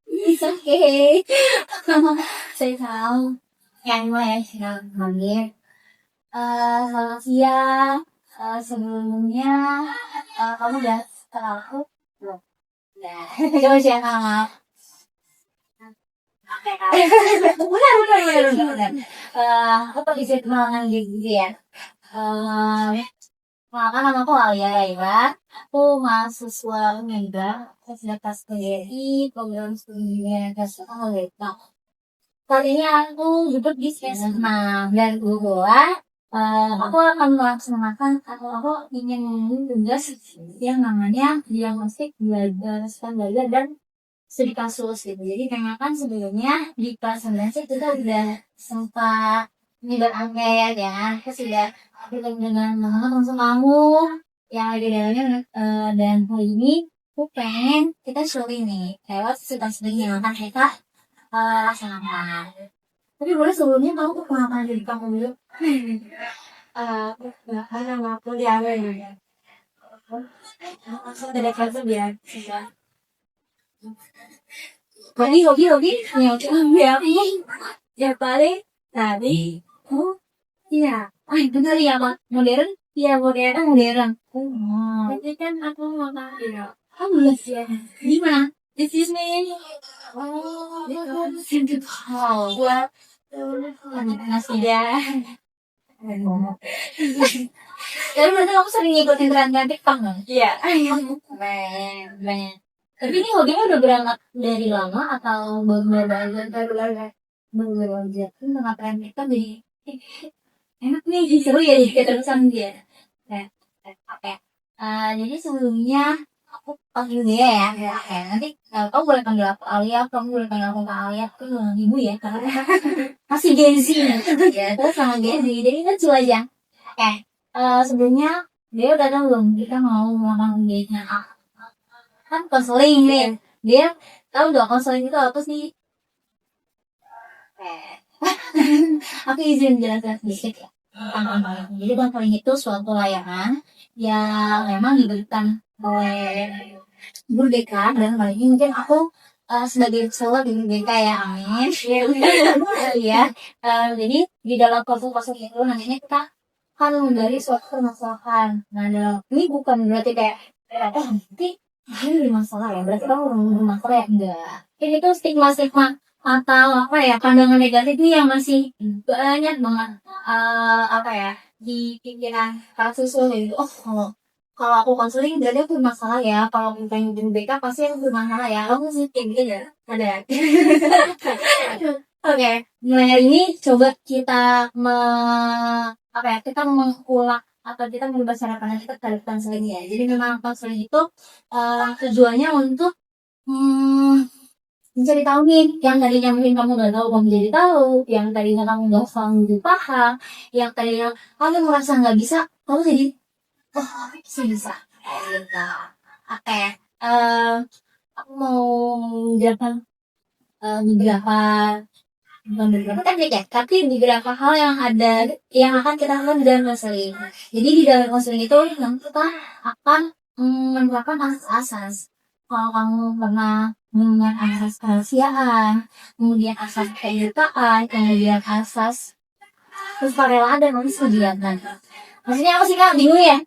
It's okay. Saya tahu. Yang mulai manggil. Selamat siang. Sebelumnya kamu udah kenal aku belum? Udah. Coba siang sama. Benar. Apa bisa kenalan gitu ya? Kenalkan nama aku Alia Laila. Aku mahasiswa Unida, Fakultas PGRI, program studi Komunitas. Kali ini aku duduk di semester 6 dan kebetulan aku akan melaksanakan atau aku ingin tugas yang namanya diagnostik belajar dan studi kasus gitu. Jadi memang kan sebelumnya di kelas 9 itu kita udah sempat nyebar angket ya, kita sudah bertemu dengan langsung kamu yang ada di dalamnya dan hal ini aku pengen kita sharing nih lewat sedang-sedang yang akan kita laksanakan. Tapi boleh sebelumnya kamu perkenalkan diri kamu dulu. Nama aku Diana ya. Langsung dari kelas 9 sudah. Hobi yang ya paling tadi iya benar ya Pak, modern tapi kan aku mau tahu belum ya di mana di sini sini buat nasi ya. Jadi berarti kamu sering ngikutin tren TikTok kan? Iya. Men. Tapi ini hobinya udah berangkat dari lama atau baru aja? Tengah tren TikTok jadi enak nih, seru ya jadi keterusan dia. Oke. Jadi sebelumnya aku panggil dia ya. Oke, nanti kamu boleh panggil aku Alia, kamu boleh panggil aku Kak Alia, aku ibu ya karena masih Gen Z ya, terus sama Gen Z, jadi kan lucu aja. Oke, sebelumnya dia udah tahu belum kita mau melakukan engagement kan konseling nih, dia tahu dong konseling itu apa sih? Aku izin jelaskan sedikit ya tentang konseling. Jadi konseling itu suatu layanan yang memang diberikan oleh guru BK dan kali ini mungkin aku sebagai psikolog di BK ya, amin. Ya, jadi di dalam konsultasi itu nantinya kita akan menggali suatu permasalahan. Nah, ini bukan berarti kayak nanti ini masalah ya, berarti kamu bermasalah ya, enggak. Ini tuh stigma atau apa ya, pandangan negatif ini yang masih banyak banget apa ya di pikiran para siswa gitu. Kalau aku konseling jadi aku bermasalah ya, kalau aku pengen BK pasti aku bermasalah ya, aku sih gitu ya, ada. Oke, mulai hari ini coba kita kita mengulang atau kita membicarakan kita terkait konseling ya. Jadi memang konseling itu tujuannya untuk mencari tahu nih yang tadinya mungkin kamu nggak tahu kamu jadi tahu, yang tadinya kamu nggak paham, yang tadinya kamu merasa nggak bisa kamu jadi bisa. Gitu. Oke, aku mau menjelaskan beberapa teknik ya, tapi beberapa hal yang ada yang akan kita lakukan di dalam konseling. Jadi di dalam konseling itu kita akan menerapkan asas-asas. Kalau kamu pernah mengenal asas kemanusiaan, kemudian asas keterbukaan, kemudian asas kesukarelaan dan kegiatan. Maksudnya apa sih Kak? Bingung ya?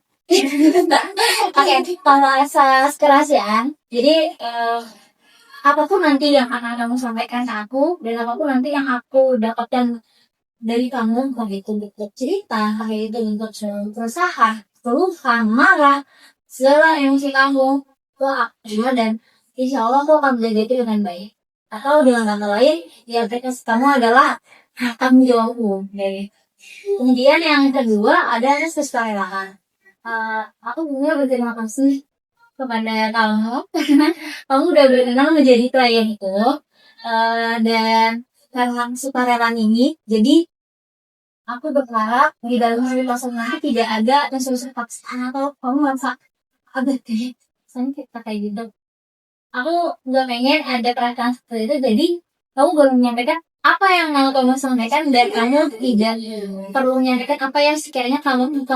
Oke, kalau asas kerahasiaan, jadi apapun nanti yang akan kamu sampaikan ke aku dan apapun nanti yang aku dapatkan dari kamu, entah itu bentuk cerita, entah itu bentuk keresahan, keluhan, marah, segala emosi kamu, dan insya Allah aku akan menjaga itu dengan baik. Atau dengan kata lain, ya kamu adalah tanggung jawabku. Kemudian yang kedua ada kesukarelaan. Aku punya berterima kasih kepada kamu karena kamu udah berkenan menjadi klien itu dan karena sukarelaan ini jadi aku berharap di dalam situasi nanti tidak ada unsur paksaan atau kamu merasa agak kita kayak gitu. Aku nggak pengen ada perasaan seperti itu, jadi kamu baru menyampaikan apa yang mau kamu sampaikan dan kamu tidak perlu menyampaikan apa yang sekiranya kamu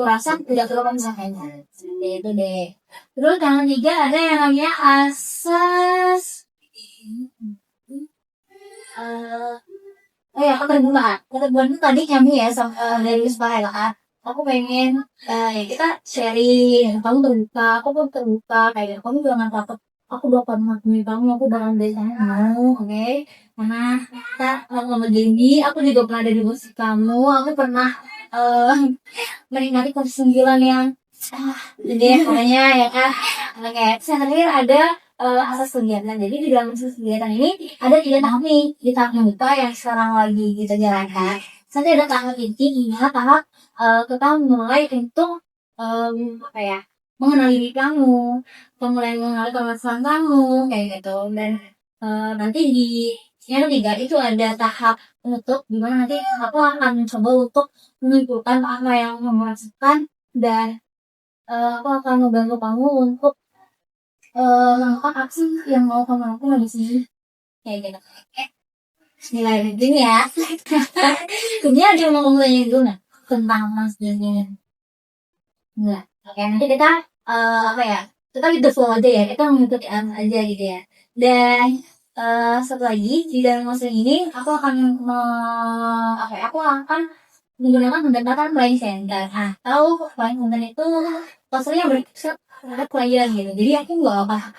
rasa tidak perlu kamu sampaikan. Seperti itu deh. Terus yang ketiga ada yang namanya asas eh oh ya, keterbukaan. Keterbukaan itu tadi kami ya sama dari Ismail. Aku pengen ya kita sharing. Kamu terbuka, aku pun terbuka. Kayak kamu jangan takut. Aku bakal mengakui kamu, aku bakal bersama kamu, oke? Karena kita ngomong gini, aku juga pernah ada di posisi kamu. Aku pernah eh menikmati kesembilan yang jadi pokoknya ya kan. Oke, saya terakhir ada asas kegiatan. Jadi di dalam asas kegiatan ini ada tiga tahap nih. Di tahap yang kita yang sekarang lagi kita jalankan. Nanti ada tahap inti, hingga tahap kita mulai untuk apa ya, mengenali diri kamu, mulai mengenali kemampuan kamu, kayak gitu. Dan nanti di yang ketiga itu ada tahap penutup, dimana nanti aku akan mencoba untuk menyimpulkan apa yang kamu rasakan, dan aku akan membantu kamu untuk melakukan aksi yang mau kamu lakukan di sini, kayak gitu. Bismillahirrahmanirrahim ya. Kemudian ada yang mau kamu tanya dulu nggak tentang mas Daniel? Enggak. Oke, nanti kita apa ya? Kita gitu flow aja ya. Kita mengikuti aja gitu ya. Dan satu lagi di dalam masa ini aku akan apa ya? Aku akan menggunakan pendekatan blind center atau blind center itu pasarnya berkisar terhadap klien gitu. Jadi aku nggak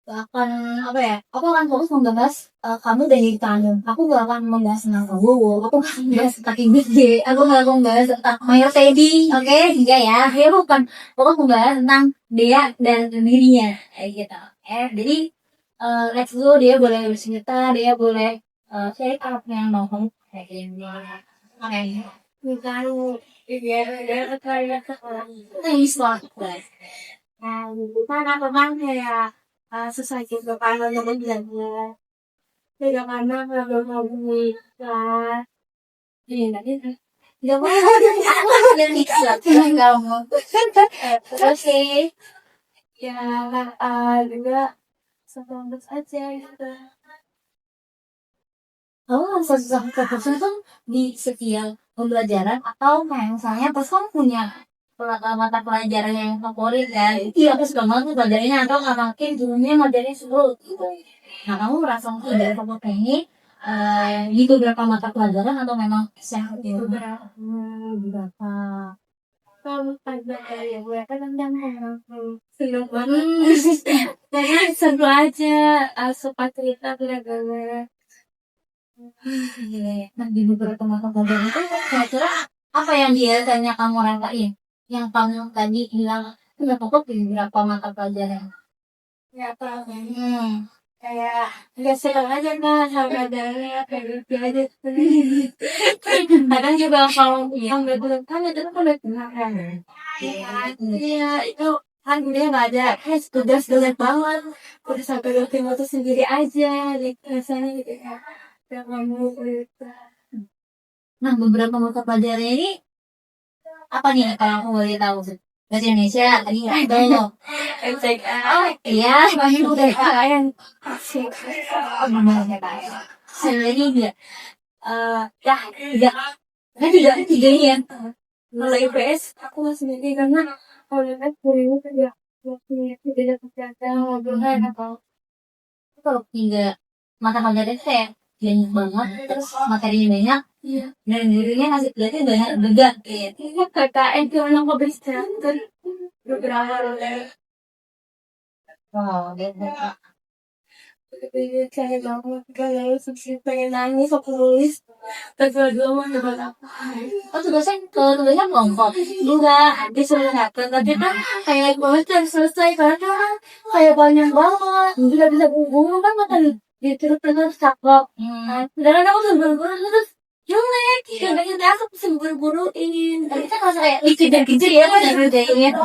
akan apa ya, aku akan fokus membahas kamu dan diri kamu. Aku gak akan membahas tentang kamu, aku gak akan membahas kaki gede, aku gak akan membahas tentang Mayor Teddy, oke? Enggak ya, dia bukan fokus membahas tentang dia dan dirinya, kayak gitu. Jadi let's go, dia boleh bercerita, dia boleh share apa yang mau kamu kayak gitu. Oke. Bukan, iya, kayak thanks banget, guys. Nah, gimana memang kayak susah gitu kan untuk belajar. Tidak karena kalau kamu nikah, iya nanti nggak mau ada nikah nggak mau. Terus sih, ya juga semangat aja gitu. Kamu harus susah fokus itu di setiap pembelajaran atau kayak misalnya pas kamu punya mata pelajaran yang favorit kan, iya aku suka banget pelajarannya, atau nggak makin dulunya ngajarin seru gitu. Nah kamu merasa mungkin dari favorit ini di beberapa mata pelajaran atau memang sehat di beberapa kamu ada yang gue kan tentang seneng banget karena seru aja suka cerita belajar. Nah di beberapa mata pelajaran itu kira-kira apa yang dia tanya kamu rasain? Yang kamu tadi bilang nggak fokus di beberapa mata pelajaran. Ya apa? Kayak nggak senang aja kan sama dari kayak gitu aja. Kadang juga kalau yang nggak bilang kan itu kan udah kenal kan. Iya itu kan dia nggak ada tugas banget banget. Udah sampai rutin waktu sendiri aja, rasanya gitu ya. Nah, beberapa mata pelajaran ini apa nih kalau aku boleh tahu? Bahasa Indonesia tadi nggak tahu. MCK. Oh iya, masih udah kalian. Oh namanya kayak. Jadi dia, ya tiga, kan tiga ini ya. Kalau IPS aku masih nanti karena kalau IPS dari ini kerja waktu tidak kesehatan ngobrolnya atau kalau tiga mata pelajaran saya banyak banget, terus materinya banyak, dan dirinya ngasih pelajaran banyak juga gitu. KKN cuma yang keberistirahat beberapa wow, kayak banget kalau sih pengen nangis aku nulis tapi dua mau coba apa oh tugasnya kelompok juga disuruh ngatur tapi kan kayak banget kan selesai karena kayak banyak banget udah bisa bumbu kan makan di terus terus cakep dan aku tuh buru-buru terus jelek kayaknya aku bisa buru-buruin tapi kan harus kayak dikejar-kejar ya kan kerjainnya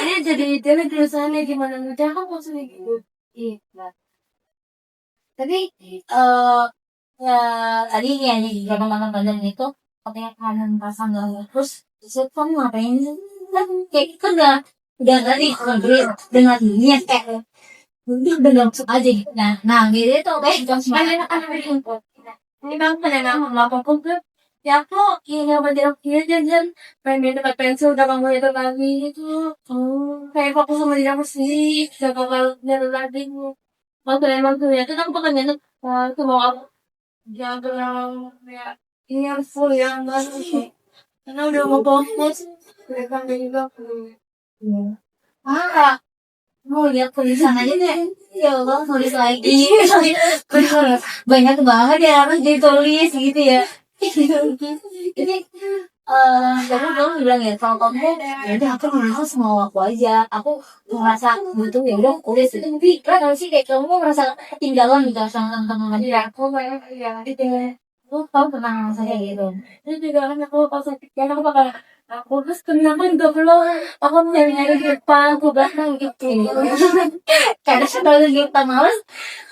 ini jadi jelek terusannya gimana udah aku maksudnya gitu. Iya. Tapi ya tadi ya di beberapa malam badan itu katanya kanan pasang gak terus kamu ngapain sih? Kan kayak itu udah tadi ngobrol dengan niat kayak udah langsung aja gitu. Nah gitu itu kayak jangan anak-anak ini kan melakukan Ya aku ini apa dia jajan pengen dapat pensil udah kamu itu lagi gitu. Kayak fokus sama diri aku sendiri, gak bakal nyari lagi. Waktu emang tuh ya, itu kan bukan nyari itu mau aku jaga ya ini harus full ya enggak sih. Karena udah mau fokus, mereka juga ah, mau lihat tulisan aja deh. Ya Allah, nulis lagi. Bener. Banyak banget ya harus ditulis gitu ya. Jadi, kamu dulu bilang ya, kalau kamu, ya udah aku nulis semua aku aja. Aku merasa butuh ya udah tulis. Tapi kan sih kayak kamu merasa ketinggalan gitu sama teman-teman ya. Aku ya gitu. Kamu pernah ngerasa kayak gitu. Itu juga kan aku pas sakit kan aku bakal aku terus kenapa juga belum aku nyari-nyari di depan aku belakang gitu. Kadang kalau kita males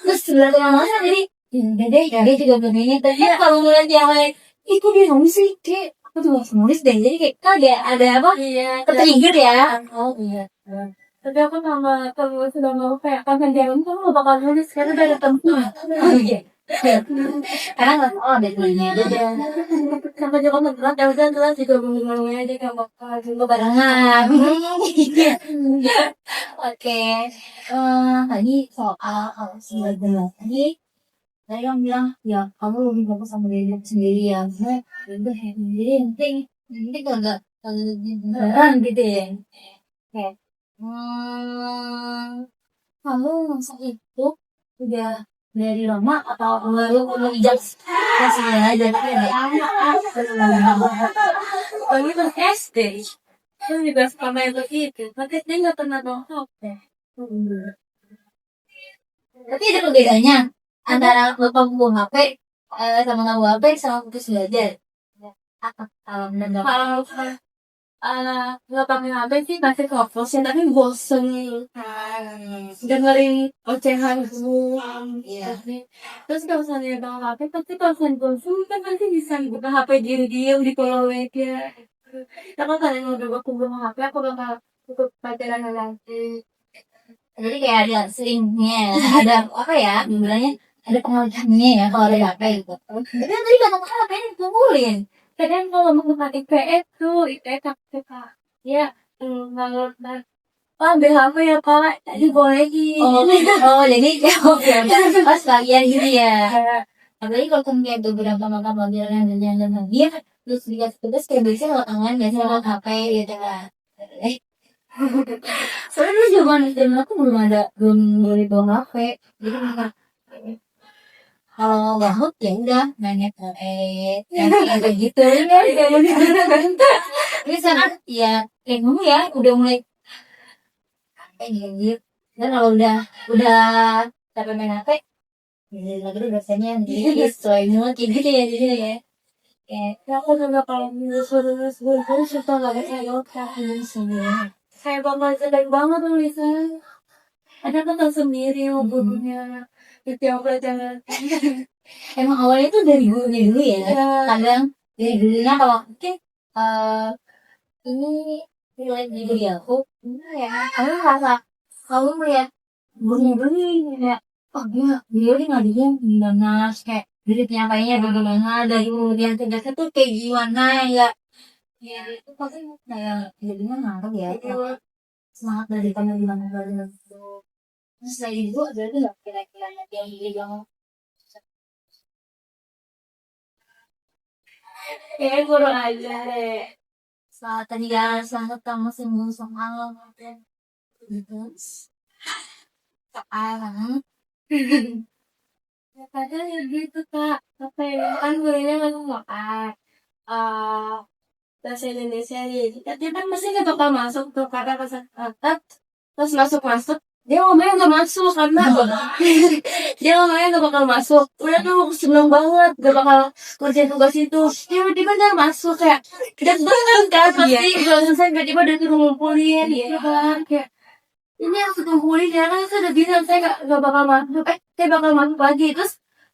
terus sebenarnya males jadi ya deh dia juga begini tapi kalau ngeliat yang lain itu dia nulis sih dia aku tuh harus nulis deh jadi kayak kan ada apa ketrigger ya. Oh iya. Tapi aku sama kalau sudah mau kayak kapan jalan tuh gak bakal nulis karena udah ada tempat. Oh iya. Karena nggak tahu ada tulisannya aja. Sama juga beneran ya udah jelas juga ngomongnya aja gak bakal juga barengan. Oke. Tadi soal tadi kamu bilang ya kamu lebih fokus sama diri sendiri ya. Saya udah jadi penting enggak beneran gitu ya. Oke. Kamu masa itu udah dari lama atau baru menginjak kelas aja Kami kan SD. Kan juga sama yang begitu. Tapi dia nggak pernah bawa HP. Tapi ada perbedaannya antara lupa buang HP sama nggak bawa HP sama putus belajar. Apa? Kalau nggak pakai HP sih masih fokus ya tapi bosen dengerin ocehan semua. Terus kalau misalnya bawa HP pasti kalau misalnya bosen kan pasti bisa buka HP diem di kolong meja. Tapi kalau udah aku bawa HP aku bakal ikut pelajaran nanti. Jadi kayak ada seringnya, ada apa ya, bilangnya ada pengalamannya ya kalau ada HP gitu. Tapi tadi kata HP ini dikumpulin. Kadang kalau mau pakai IPS tuh, IPS kak. Ya, kalau ambil HP ya pak, jadi bolehin. Jadi pas bagian gitu ya. Apalagi kalau kayak beberapa makam pelajaran dan jalan-jalan dia, terus dikasih tugas kayak biasanya lewat tangan, biasanya lewat HP gitu kan. Soalnya dulu zaman aku belum boleh bawa HP, jadi mereka kalau nggak hook ya udah mainnya kayak gitu ya bisa ya kayak kamu ya udah mulai kayak gitu dan kalau udah capek main HP jadi lagi biasanya jadi sesuai mood kayak gitu ya jadi ya kayak aku juga kalau suruh suka nggak bisa saya bakal jelek banget tulisan ada kan sendiri gurunya itu yang pelajaran emang awalnya tuh dari gurunya dulu ya kadang dari dulunya kalau ini nilai di diri aku ya kamu merasa kamu melihat gurunya dulu ya oh dia nggak dia gimana kayak dari penyampaiannya bagaimana dari kemudian tugasnya tuh kayak gimana ya itu pasti kayak jadinya ngaruh ya semangat dari kamu gimana belajar itu terus saya itu ada nggak kira-kira yang kayak guru aja deh saat tadi ya selamat kamu sembuh soal gitu soal ya kadang ya gitu kak apa ya kan gurunya kan makan bahasa Indonesia nih dia kan pasti nggak bakal masuk tuh karena pas terus masuk dia ngomongnya nggak masuk karena dia ngomongnya nggak bakal masuk udah tuh seneng banget nggak bakal kerjain tugas itu tiba-tiba dia masuk kayak kita banget kan pasti kalau selesai tiba-tiba dia tuh ngumpulin gitu kan kayak ini harus ngumpulin ya kan saya udah bilang saya nggak bakal masuk saya bakal masuk lagi terus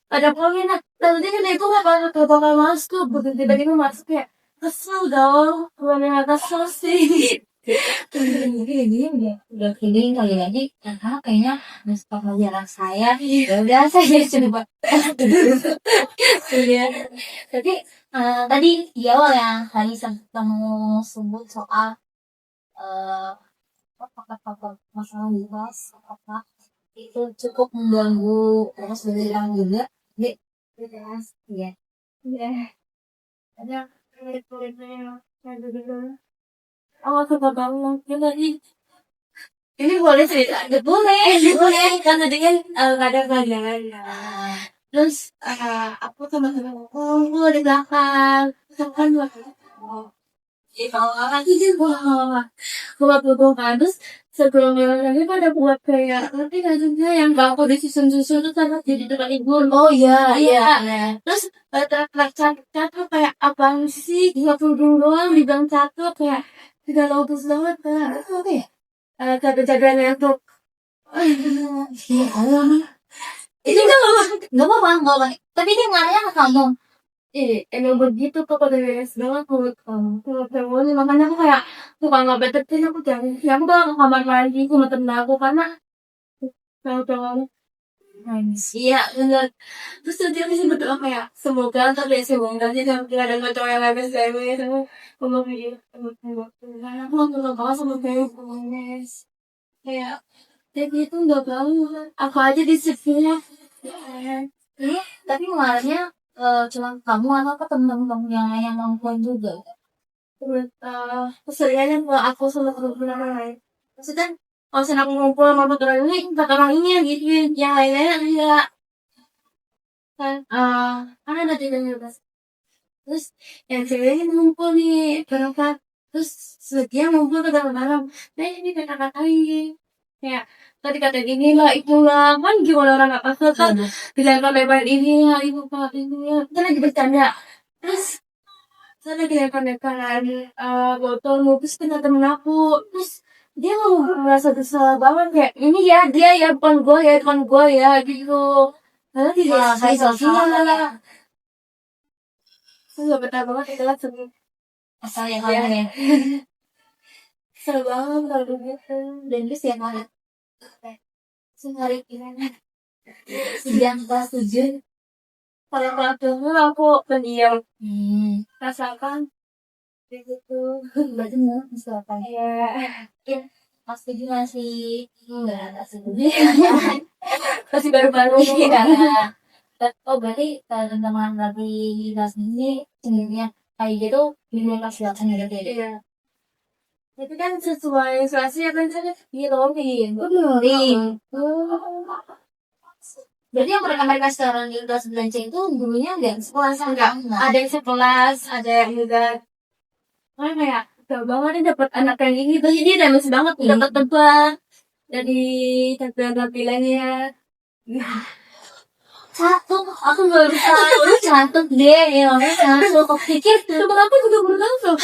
ada poin nanti kan itu nggak bakal masuk tiba-tiba masuk kayak kesel dong mana kesel sih ini udah feeling kali lagi karena kayaknya besok pelajaran saya ya udah saya coba tapi Tadi di awal ya, tadi sempat kamu sebut soal eh faktor-faktor masalah luas, apakah itu cukup mengganggu proses pendidikan juga? Jadi, iya. Iya. Ada murid-muridnya yang dulu. Oh, suka banget. Gimana nih? Ini boleh cerita? Boleh, boleh. Kan tadinya kadang-kadang ya. Terus aku sama temen-temenku di belakang. Terus kan lagi buat kan terus sebelum lagi pada buat kayak nanti kasusnya yang bangku di susun-susun itu karena jadi tempat ibu. Oh iya iya. Terus catat kayak abang sih 30 doang di bang catat kayak tidak logis banget kan. Oke ya. Jaga-jaganya untuk iya itu nggak apa-apa tapi dia ngaranya ke kamu. Emang begitu kok pada beres banget menurut kamu. Menurut kamu nih, makanya aku kayak suka nggak betekin aku jangan. Ya aku bakal ke kamar lagi sama temen aku karena kalau jangan nangis. Iya benar. Terus nanti aku sih berdoa kayak semoga terbiasa semoga sih sampai ada cowok yang habis saya gitu. Kalau begini, karena aku nggak banget sama kayak nangis. Kayak jadi itu nggak banget. Aku aja disiplinnya. Iya, tapi mengalaminya cuma kamu atau temen-temen yang nongkrong juga. Terus keseringannya kalau aku sama temen-temen lain. Maksudnya kalau misalnya aku ngumpul sama temen ini, empat orang ini yang gitu, yang lain-lainnya enggak. Kan ada tiga bebas. Terus yang ceweknya ngumpul nih berapa? Terus sebagian ngumpul ke dalam malam. Nah ini kata-kata ini kayak tadi kata gini lah itulah kan gimana orang nggak paham kan bilang lebar ini lah ibu pak ini ya kita lagi bercanda terus saya lagi lempar-lemparan botol terus kena temen aku terus dia merasa bersalah banget kayak ini ya dia ya bukan gue ya gitu karena tidak saya salah lah saya gak betah banget itu lah sedih asal yang ya seru banget kalau gitu dan terus yang mana sehari gimana sidang kelas 7 kalau kelas 7 aku pendiam rasakan begitu berarti masih apa ya kelas 7 masih enggak masih masih baru-baru ya oh berarti teman-teman lagi kelas ini sebenarnya kayak gitu di kelas 8 gitu ya iya itu kan sesuai situasi apa yang di rolling berarti yang mereka sekarang di kelas 9 C itu dulunya enggak sekolah enggak ada yang sekelas ada yang juga kayak gak banget nih dapat anak yang ini terus ini dames banget dapat tebak dari tampilannya satu aku baru tahu cantik deh ya satu aku pikir temen aku juga baru tahu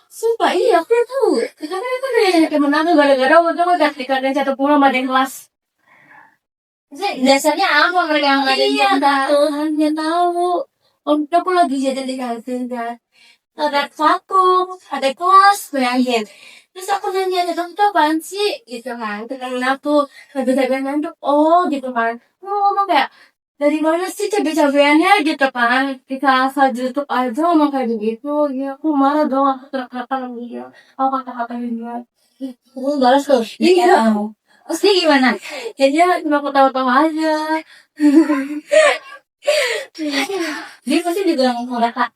sumpah iya aku tahu karena itu deh temen aku gara-gara waktu aku kasihkan satu pulau sama yang kelas dasarnya apa mereka yang ada yang tahu hanya tahu untuk aku lagi jadi dikasih kan ada satu ada kelas bayangin terus aku nanya ada kamu tuh apaan sih gitu kan temen aku cabai-cabai nanduk oh gitu kan ngomong kayak dari mana sih cabai-cabiannya gitu kan di kelas YouTube aja ngomong kayak begitu ya aku marah dong aku terkata dia aku kata-katain dia aku balas tuh iya terus dia gimana ya dia cuma aku tahu-tahu aja dia pasti juga merasa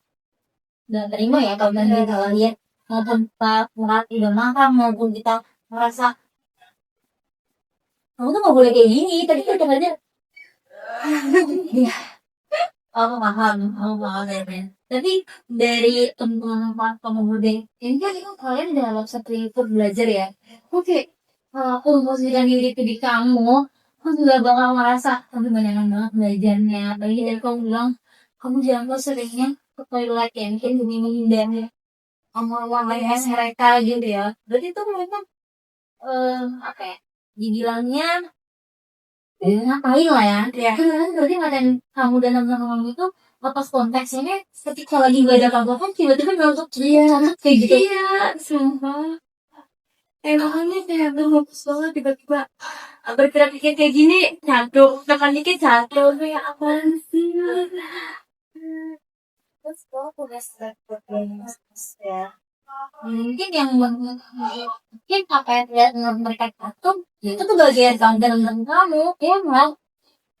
dan terima ya kalau kita lihat maupun kita merasa udah makan maupun kita merasa kamu tuh nggak boleh kayak gini tadi kan katanya aku paham ya Ben tapi dari teman-teman pemuda ini kan itu kalian dalam satu ikut belajar ya oke kalau aku memposisikan diri ke di kamu aku juga bakal merasa kamu banyak banget belajarnya apalagi dari kamu bilang kamu jangan seringnya ke toilet ya mungkin demi menghindari omong-omong mereka gitu ya berarti itu memang apa ya dibilangnya ngapain lah ya berarti ngatain kamu dan teman-teman itu lepas konteks ini ketika lagi gak ada apa-apa tiba-tiba masuk kayak gitu iya sumpah makanya kayak bagus banget tiba-tiba bergerak dikit kayak gini jatuh tekan dikit jatuh kayak apaan sih aku udah start ya. Mungkin yang mungkin apa yang lihat mereka itu tuh bagian dalam kamu, ya emang.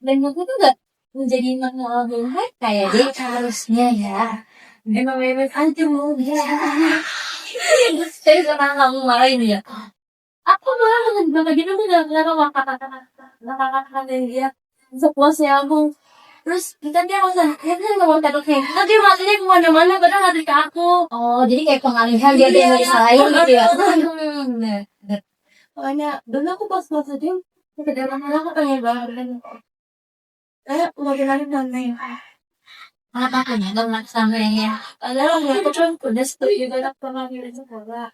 Dan aku tuh gak menjadi masalah mereka ya, dia harusnya ya. Emang bebek aja mau bisa. Saya senang kamu marahin ya. Aku malah banget gitu tuh gak kata-kata dari dia sepuasnya aku. Terus kita dia masa dia ngomong kata kayak nanti maksudnya kemana-mana padahal nggak ke aku. Oh jadi kayak pengalihan dia nggak disalahin gitu ya. Bener. Pokoknya dulu aku pas aja ke dalam aku pengen banget. Mau dilarin nanti. Kenapa aku nyadar sampai ya? Padahal aku kan udah setuju banget sama dia juga.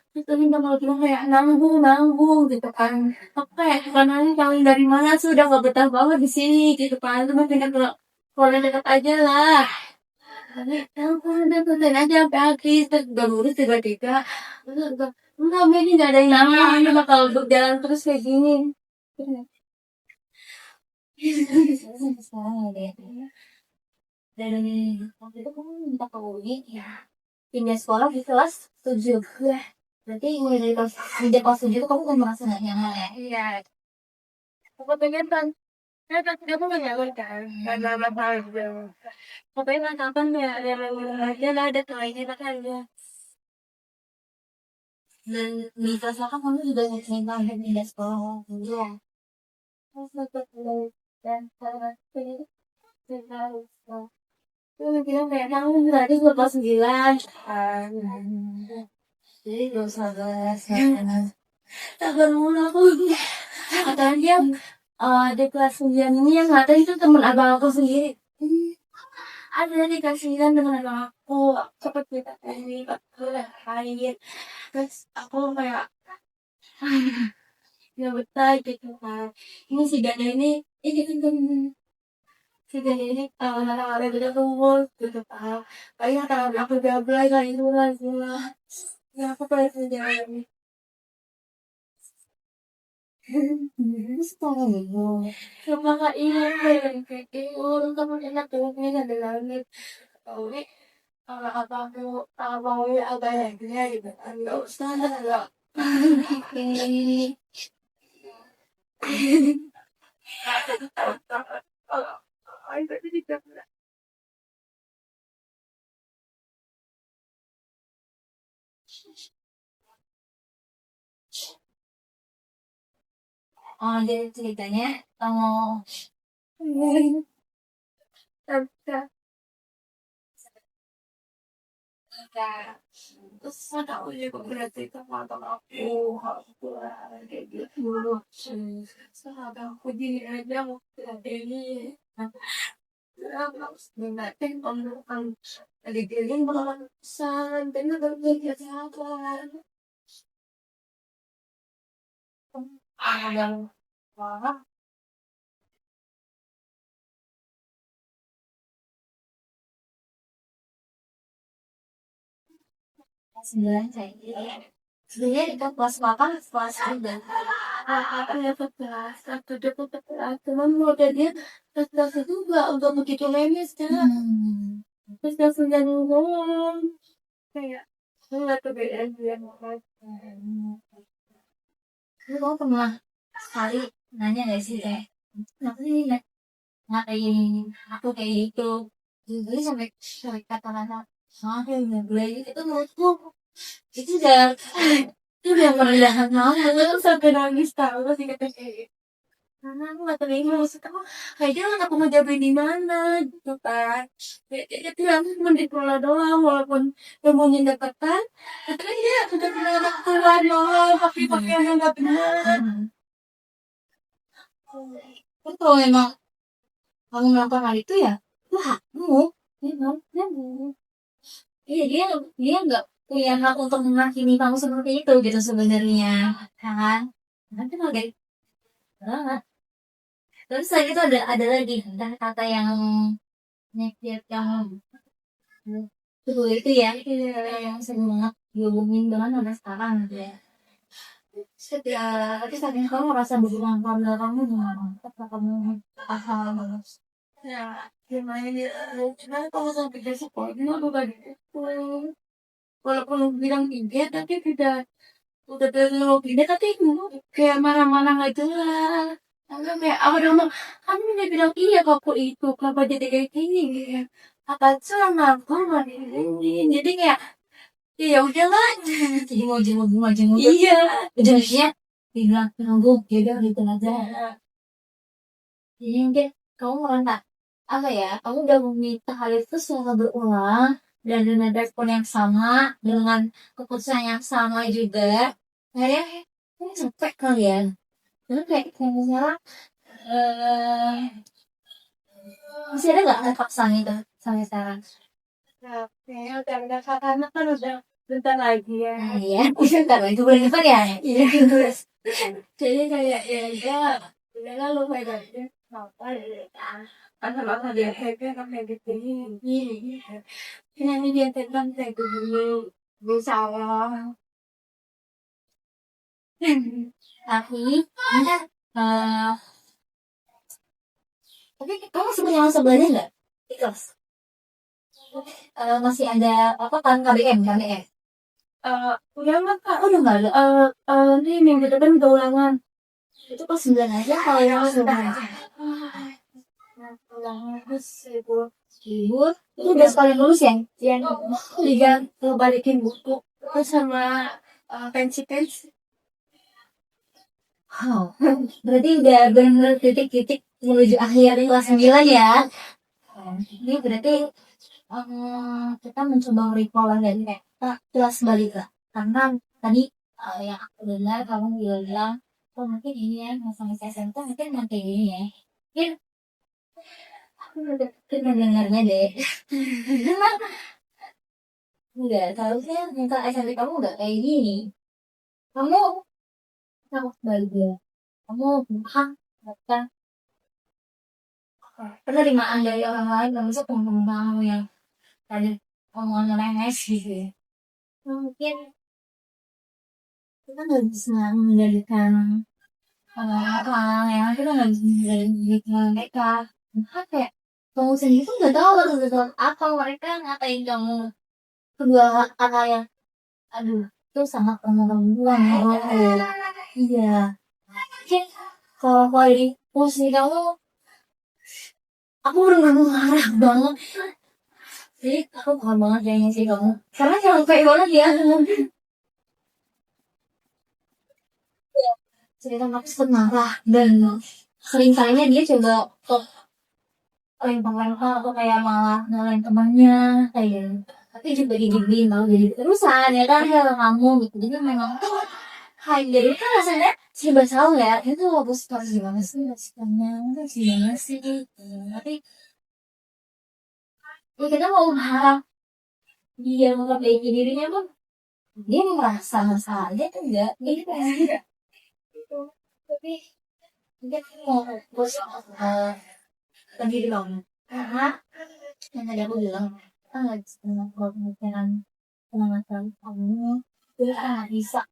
Itu minta kalau bilang kayak nanggung gitu kan. Aku kayak kenalin kalian dari mana sudah nggak betah banget di sini gitu kan. Cuma pengen kalau dekat aja lah. Tapi aku udah tonton aja sampai habis terus udah lurus tiba-tiba. Terus enggak ini nggak ada yang nama. Ini bakal berjalan terus kayak gini. Salah deh. Dari waktu itu kamu minta ke UI ya. Pindah sekolah di kelas 7. Berarti mulai dari kelas sejak kelas 7 itu kamu kan merasa gak nyaman ya? Iya. Aku pengen kan. Saya kan dia pun gak nyaman kan. Karena hal itu. Pokoknya kan kapan ya. Aja lah ada tuanya kan ya. Dan di kelas 8 kamu juga ngecengin banget pindah sekolah. Iya. Terus dan saya terus bilang kayak kamu berarti gue kelas 9 kan. Jadi gak usah bahas. Sabar mulu aku. Katanya dia di kelas 9 ini yang ada itu teman abang aku sendiri. Ada di kelas 9 dengan abang aku. Cepet kita ini aku lain. Terus aku kayak gak betah gitu kan. Ini si Gana ini kan si Gana ini anak-anak ada beda umur gitu kan. Kayaknya kalau aku gablay kan itu lah semua. Ya aku pengen menjalani. Cuma kak iya kayak orang kamu enak tuh ini ada langit. Tahu nih kalau apa aku mau agak ya gitu. Enggak usah enggak. Oh, jadi ceritanya kamu terus ada aku juga berarti teman aku kayak gitu dulu sahabat aku jadi aja mau ini Nggak pembukaan digiling pesan dan kesehatan yang wah sembilan saya sebenarnya itu kelas makan kelas tiga apa ya kelas satu dua kelas cuman modelnya kelas itu nggak untuk begitu lemes kan terus langsung jangan ngomong kayak nggak tuh beda dia ngomong lu kamu pernah sekali nanya gak sih kayak kenapa sih ngatain aku kayak gitu jadi sampai sampai kata-kata maaf ya nggak boleh itu menurutku itu udah merendahkan kamu terus sampai nangis tahu sih kata kayak gitu karena aku nggak terima maksud aku kayak dia aku mau jawabin di mana gitu kan kayak dia bilang cuma di sekolah doang walaupun ilmunya dapatan tapi dia sudah pernah anak keluar doang pakai yang nggak benar kan kalau memang kamu melakukan hal itu ya itu hakmu memang iya dia nggak punya hak untuk menghakimi kamu seperti itu gitu sebenarnya kan nanti kalau kayak banget terus selain itu ada lagi kata yang nyekit yang dulu itu ya yang sering banget dihubungin dengan sampai sekarang gitu ya tapi saat ini kamu merasa berjuang karena kamu gimana apa kamu paham Ya, gimana ya, cuman kalau sampai ke sekolahnya bukan itu. Walaupun lu bilang iya, tapi udah belok ini tapi dulu kayak marah-marah nggak jelas. Lalu kayak aku udah ngomong, kamu udah bilang iya aku itu, kenapa jadi kayak gini? Ya, apa sama aku ini? Jadi kayak, ya udahlah, jenguk. Iya, ujungnya bilang nunggu, ya udah gitu aja. Jadi mungkin kamu merasa apa ya? Kamu udah meminta hal itu secara berulang dan dengan respon yang sama, dengan keputusan yang sama juga. Akhirnya kamu capek kali ya. Terus kayak misalnya eh masih ada nggak paksaan itu sampai sekarang? Ya, kayaknya udah karena kan udah bentar lagi ya. Nah, iya, bentar lagi bulan depan ya. Iya, terus. Jadi kayak ya udah lalu kayak gitu. Apa ya? Karena bakal dia happy kan kayak gitu ini. Ini dia tentang kayak dulu bersalah. Tapi eh tapi kamu sebenarnya nggak ikhlas? Masih ada apa kan KBM. Udah nggak kak? Udah nggak ada. Ini minggu depan udah ulangan. Itu kelas 9 aja kalau yang sudah ulangan terus libur itu udah sekali lulus ya? Yang tiga balikin buku terus sama pensi. Wow, berarti udah benar-benar titik-titik menuju akhir kelas 9 ya. Ini berarti kita mencoba recall lagi kayak kelas balik lah. Karena tadi yang aku dengar kamu bilang, oh mungkin ini ya masa-masa SMP mungkin nanti ini ya. Mungkin aku udah pernah dengarnya deh. Enggak, seharusnya minta SMP kamu udah kayak gini. Kamu sangat bahagia. Kamu berhak mendapatkan penerimaan dari orang lain termasuk teman-teman kamu yang tadi omongan nangis gitu ya. Mungkin kita nggak bisa menjadikan orang yang kita nggak bisa menjadikan mereka. Nah, kayak kamu sendiri tuh nggak tahu gitu apa mereka ngatain kamu kedua kata yang aduh itu sangat pengembangan iya mungkin kalau ini posisi kamu aku benar marah banget jadi aku paham banget kayaknya sih kamu karena jangan kayak banget ya cerita aku sempat marah dan sering kalinya dia coba kok lempar-lempar atau kayak malah ngalahin temannya kayak gitu. Tapi juga digigit malah jadi terusan ya kan ya kamu gitu jadi memang tuh hai jadi kan rasanya serba salah ya itu harus gimana sih responnya terus gimana sih gitu. Tapi ya kita mau berharap dia memperbaiki dirinya pun dia merasa masalah dia tuh enggak ini pasti enggak gitu. Tapi dia mau bos sendiri banget karena yang tadi aku bilang kita nggak bisa mengatur pemikiran pengamatan kamu dia nggak bisa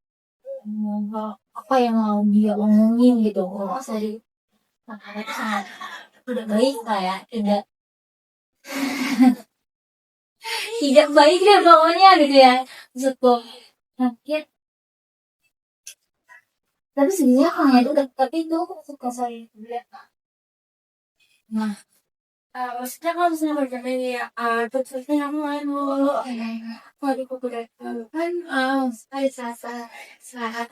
apa yang mau dia omongin gitu kalau dari kata itu sangat tidak baik kayak tidak baik deh pokoknya gitu ya maksudku sakit tapi sebenarnya hanya itu tapi itu suka saya nah maksudnya kalau misalnya berjalan ya tentunya kamu mau kalau aku berdatang kan saya saat saya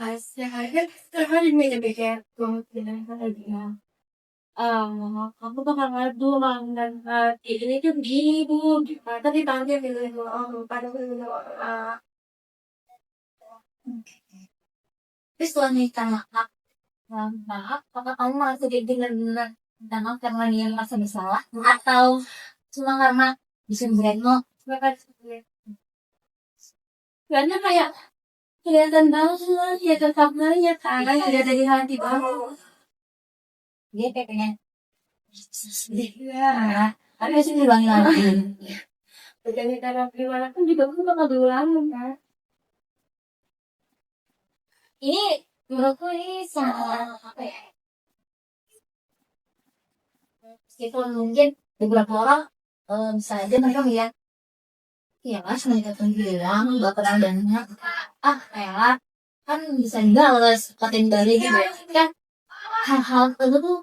terhadap meja kemudian lagi ya aku bakal ngadu dan ini tuh begini bu tadi panggil gitu pada terus setelah minta maaf apakah kamu merasa dia benar-benar minta maaf karena dia merasa bersalah atau cuma karena bisa berenno mereka karena kayak kelihatan banget ya tetap nanya karena tidak dari hati banget dia kayak pengen ya tapi masih diulangi lagi berjanji dalam gimana pun juga aku bakal diulangi kan ini menurutku ini sangat apa ya meskipun mungkin beberapa orang bisa aja mereka lihat ya mas mereka tuh bilang baperan banget elah kan bisa dibales katain balik gitu ya kan hal-hal itu tuh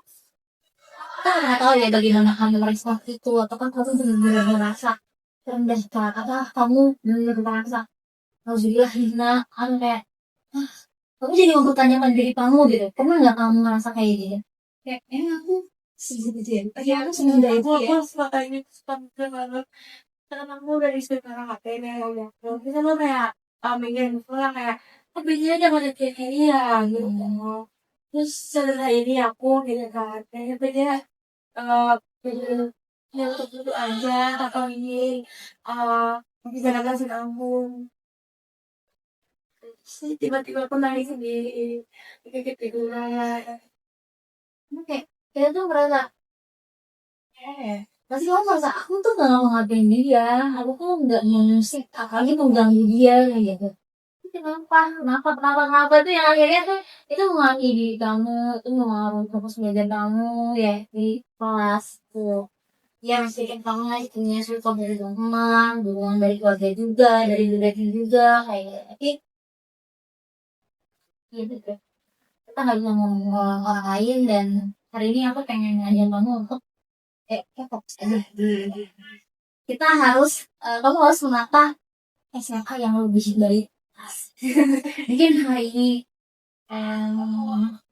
kita nggak tahu ya bagaimana kamu merespon itu atau kan kamu benar-benar merasa terendahkan atau kamu benar-benar merasa alhamdulillah hina kamu kayak kamu jadi mempertanyakan diri kamu gitu pernah nggak kamu merasa kayak gitu kayak aku segitu ya ya aku semudah itu ya aku suka kayak gitu banget karena aku udah di sekarang HP nih ya bisa lo kayak mikirin pulang kayak apa dia jangan kayak gini ya gitu terus setelah ini aku gitu kan kayak apa dia gitu ya untuk itu aja atau ini bisa datang sih kamu sih tiba-tiba aku nangis sendiri kayak gitu kayak kita tuh merasa pasti kamu merasa aku tuh gak mau ngapain dia aku tuh nggak musik apalagi mengganggu dia kayak gitu kenapa itu yang akhirnya tuh itu mengakhiri diri kamu itu mengaruhi fokus belajar kamu ya di kelas tuh ya meskipun kamu masih punya support dari teman dukungan dari keluarga juga dari dosen juga kayak gitu tapi gitu tuh kita nggak bisa ngomong orang lain dan hari ini aku pengen ngajak kamu untuk fokus aja kita harus kamu harus menata SMA yang lebih baik mungkin hari ini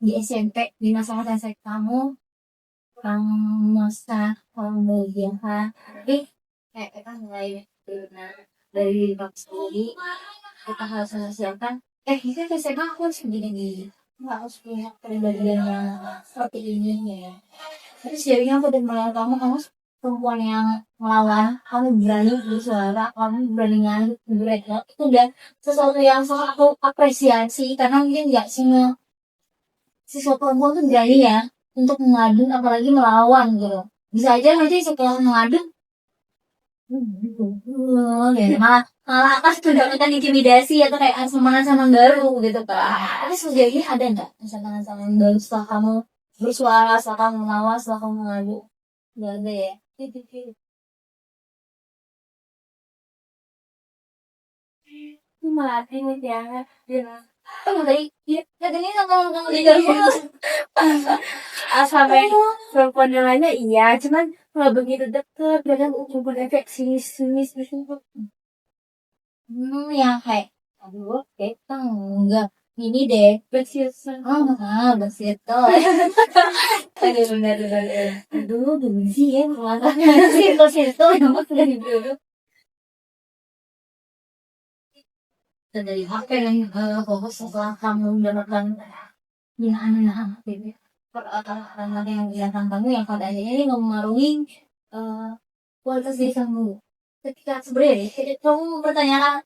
di SMP di masa-masa SMP kamu masa kamu biasa tapi kayak kita mulai benar dari diri kamu sendiri kita harus mempersiapkan ini kan SMA aku harus begini nggak harus punya kepribadian yang seperti ini ya terus jadinya aku udah melihat kamu perempuan yang melawan kamu berani bersuara kamu berani ngadu mereka itu udah sesuatu yang sangat aku apresiasi karena mungkin nggak semua siswa perempuan tuh berani ya untuk mengadu apalagi melawan gitu bisa aja nanti setelah mengadu gitu. malah akan sudah akan intimidasi atau kayak ancaman baru gitu kan tapi sejauh ini ada nggak ancaman baru setelah kamu bersuara setelah kamu melawan setelah kamu mengadu nggak ada ya malah ini ya dia tadi ya tadi sama kamu tinggal sampai perempuan yang lainnya iya cuman nggak begitu deket kadang cuma efek sinis gitu yang kayak aduh kita enggak ini deh bersih bersih itu aduh benar aduh benci ya kemana situ yang pas dari dulu dan dari HP yang fokus setelah kamu mendapatkan hinaan ini perkataan yang bilang kamu yang pada akhirnya ini mempengaruhi kualitas diri kamu ketika sebenarnya kamu bertanya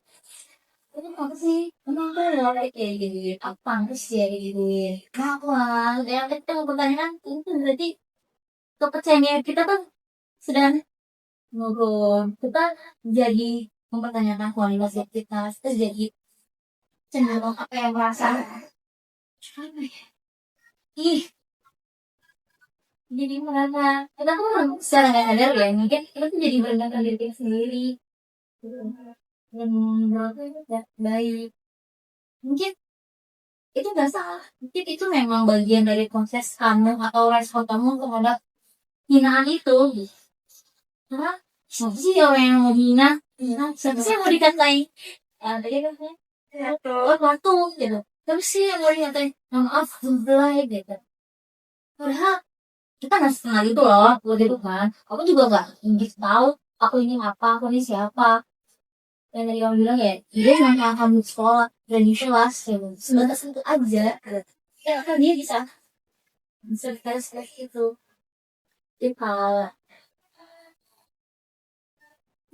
itu apa sih emang tuh kayak gini apa sih ya gitu kenapa yang kita mempertanyakan itu berarti kepercayaan kita tuh sedang menurun kita jadi mempertanyakan kualitas hidup kita jadi cenderung apa yang merasa apa ya ih jadi merasa kita tuh secara nggak sadar ya mungkin kita tuh jadi merendahkan diri kita sendiri dan menurut itu tidak baik mungkin itu nggak salah mungkin itu memang bagian dari proses kamu atau respon kamu terhadap hinaan itu karena siapa sih orang yang mau hina siapa sih yang mau dikatain tadi kan waktu gitu siapa sih yang mau dikatain maaf belai gitu padahal kita nggak setengah itu loh buat itu kan aku juga nggak ingin tahu aku ini apa aku ini siapa dan tadi kamu bilang ya dia cuma kamu di sekolah dan di kelas gitu sebatas itu aja ya kan dia bisa tes itu jadi kalau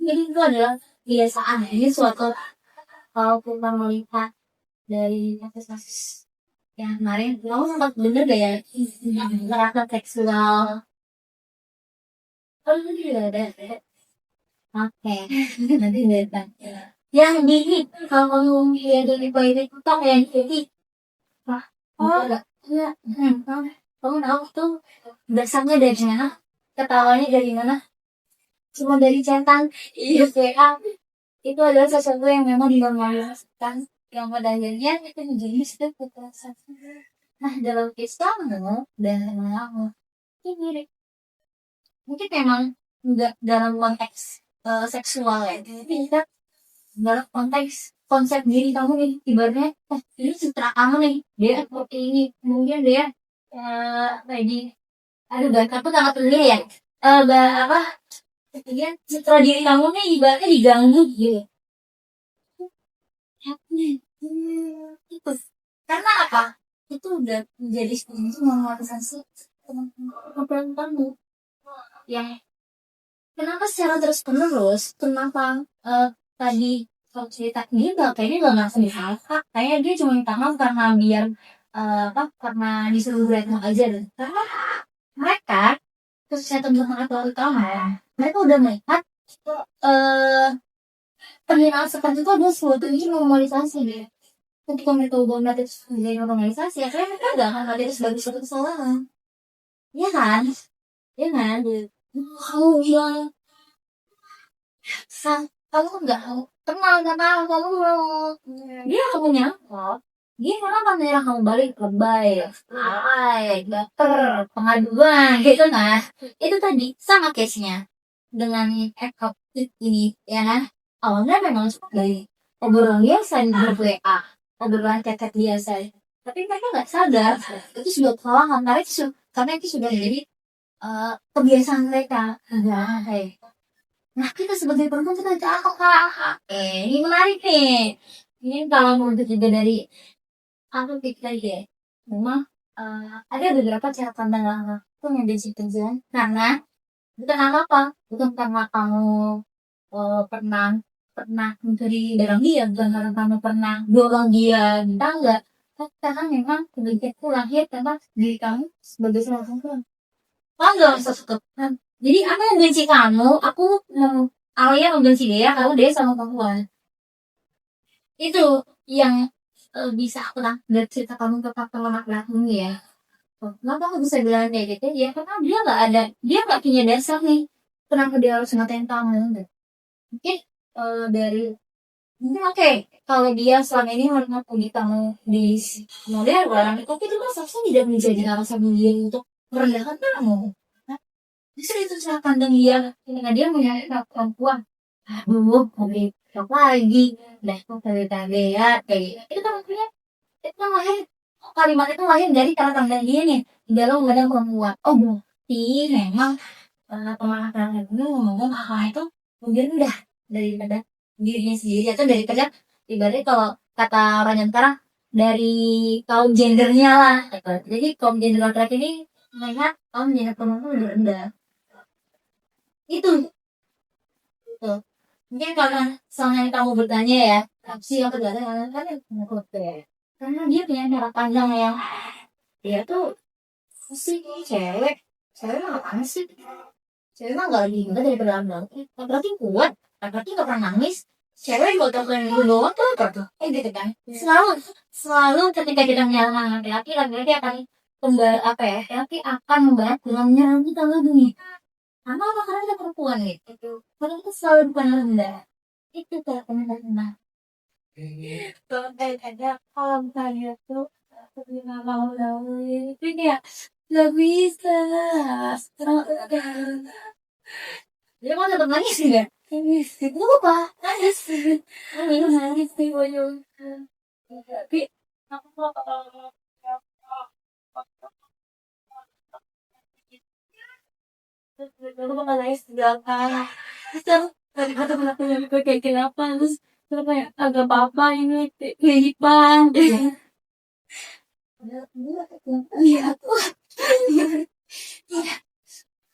jadi itu adalah kebiasaan ini suatu kalau kita melihat dari kasus-kasus yang kemarin kamu sempat bener gak ya kekerasan seksual oh itu juga ada oke nanti datang yang gini kalau kamu lihat dari bayi itu yang jadi wah enggak ya kamu tahu tuh dasarnya dari mana ketawanya dari mana cuma dari centang Iya. WA, itu adalah sesuatu yang memang dinormalisasikan, yang pada akhirnya itu menjadi setiap kekerasan. Nah, dalam case kamu dan teman kamu, ini mirip. Mungkin memang nggak dalam konteks seksual ya, tapi kita dalam konteks konsep diri kamu nih, ibaratnya, ini citra kamu nih, dia seperti ini, mungkin dia kayak di, aduh, bahkan aku sangat sendiri ya, apa, kemudian citra diri kamu nih ibaratnya diganggu gitu. Itu karena apa? Itu udah menjadi sebuah normalisasi teman-teman kamu yang kenapa secara terus menerus, kenapa tadi kalau cerita dia nggak kayaknya nggak langsung dihafal, kayaknya dia cuma minta maaf karena biar apa, karena disuruh berantem aja deh. Karena mereka, khususnya teman-teman atau utama, mereka udah melihat eh penghinaan seperti itu adalah sesuatu yang normalisasi deh. Ketika mereka udah melihat itu sebagai normalisasi, akhirnya mereka nggak akan melihat itu sebagai suatu kesalahan. Iya kan? Iya kan? Kamu bilang, kamu nggak kenal sama kamu, dia kamu nyangkut, dia malah akan menyerang kamu balik, lebay, alay, baper, pengaduan gitu. Nah, itu tadi sama case-nya dengan Eko ini ya kan. Awalnya memang sebagai obrolan biasa di grup WA, obrolan chat biasa, tapi mereka nggak sadar itu sudah kesalahan, karena itu sudah jadi kebiasaan mereka. Nah, kita sebagai perempuan kita cakep, Kak. Ini menarik nih. Ini kalau menurut juga dari aku pikir ya, memang ada beberapa cara pandang aku yang disitu karena bukan apa-apa, bukan karena kamu pernah pernah mencuri barang dia, bukan karena kamu pernah dorong dia di tangga, tapi karena memang kebijakanku lahir karena diri kamu sebagai seorang perempuan. Kamu gak usah suka. Jadi aku membenci kamu, aku Alia membenci dia, kalau dia sama perempuan. Itu yang bisa aku dari cerita kamu ke faktor lemak belakang ya. Kenapa aku bisa bilang kayak gitu ya? Karena dia nggak punya dasar nih. Kenapa dia harus ngatain kamu? Mungkin dari mungkin oke, kalau dia selama ini mengakui kamu di model orang itu, tapi itu kan seharusnya tidak menjadi alasan dia untuk merendahkan kamu. Nah, justru itu cara pandang dia ketika dia melihat perempuan. Aduh, lebih cocok lagi. Dah, kok tadi ya kayak itu kan maksudnya, itu kan lahir, kalimat itu lahir dari cara pandang dia nih dalam memandang perempuan. Oh, berarti memang pemahaman itu ngomong hal itu mungkin udah daripada dirinya sendiri, atau daripada ibaratnya kalau kata orang yang sekarang dari kaum gendernya lah gitu. Jadi kaum gender laki-laki ini melihat kaum gender perempuan lebih rendah. Itu mungkin karena soalnya kamu bertanya ya, sih yang tergantung kan menurut ya, karena dia punya cara pandang yang dia tuh sih cewek, cewek mah apaan sih, cewek mah gak lebih muda daripada laki-laki, laki-laki kuat, laki-laki gak pernah nangis, cewek buat apa yang dulu doang tuh apa tuh, gitu kan. Selalu ketika kita menyalahkan laki-laki, laki-laki akan kembali apa ya, laki akan membalas dengan menyerang kita lagi. Karena apa? Karena kita perempuan gitu. Karena kita selalu bukan rendah. Itu cara teman-teman. Tuh, ada kalau misalnya tuh aku nggak mau tahu itu ya nggak bisa. Dia mau tetap nangis juga. Itu apa? Nangis. Nangis sih banyak. Tapi aku kalau aku bakal nangis di belakang. Terus dari kata aku yang kayak kenapa terus kenapa ya agak apa ini kayak Jepang. Iya,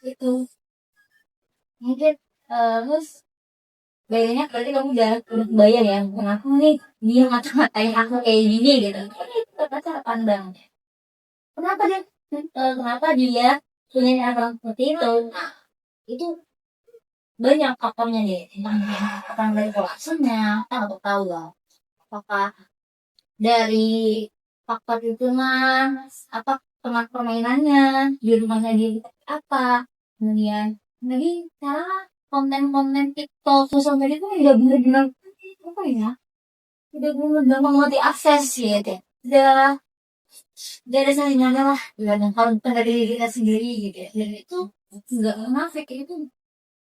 itu. Mungkin terus bayangnya berarti kamu udah bayang ya, aku nih dia ngata-ngatain aku kayak gini gitu. Itu cara pandang. Kenapa dia punya cara seperti itu? Itu banyak faktornya deh, tentang dari polarisnya, kita nggak tahu lah. Apakah dari faktor lingkungan, apa teman permainannya di rumahnya dia apa, kemudian dari cara konten-konten TikTok, sosial media itu udah bener-bener apa ya? Udah bener-bener gampang banget diakses gitu. Udah udah ada saingannya lah. Dan kalau bukan dari diri kita sendiri gitu ya. Dan itu nggak munafik itu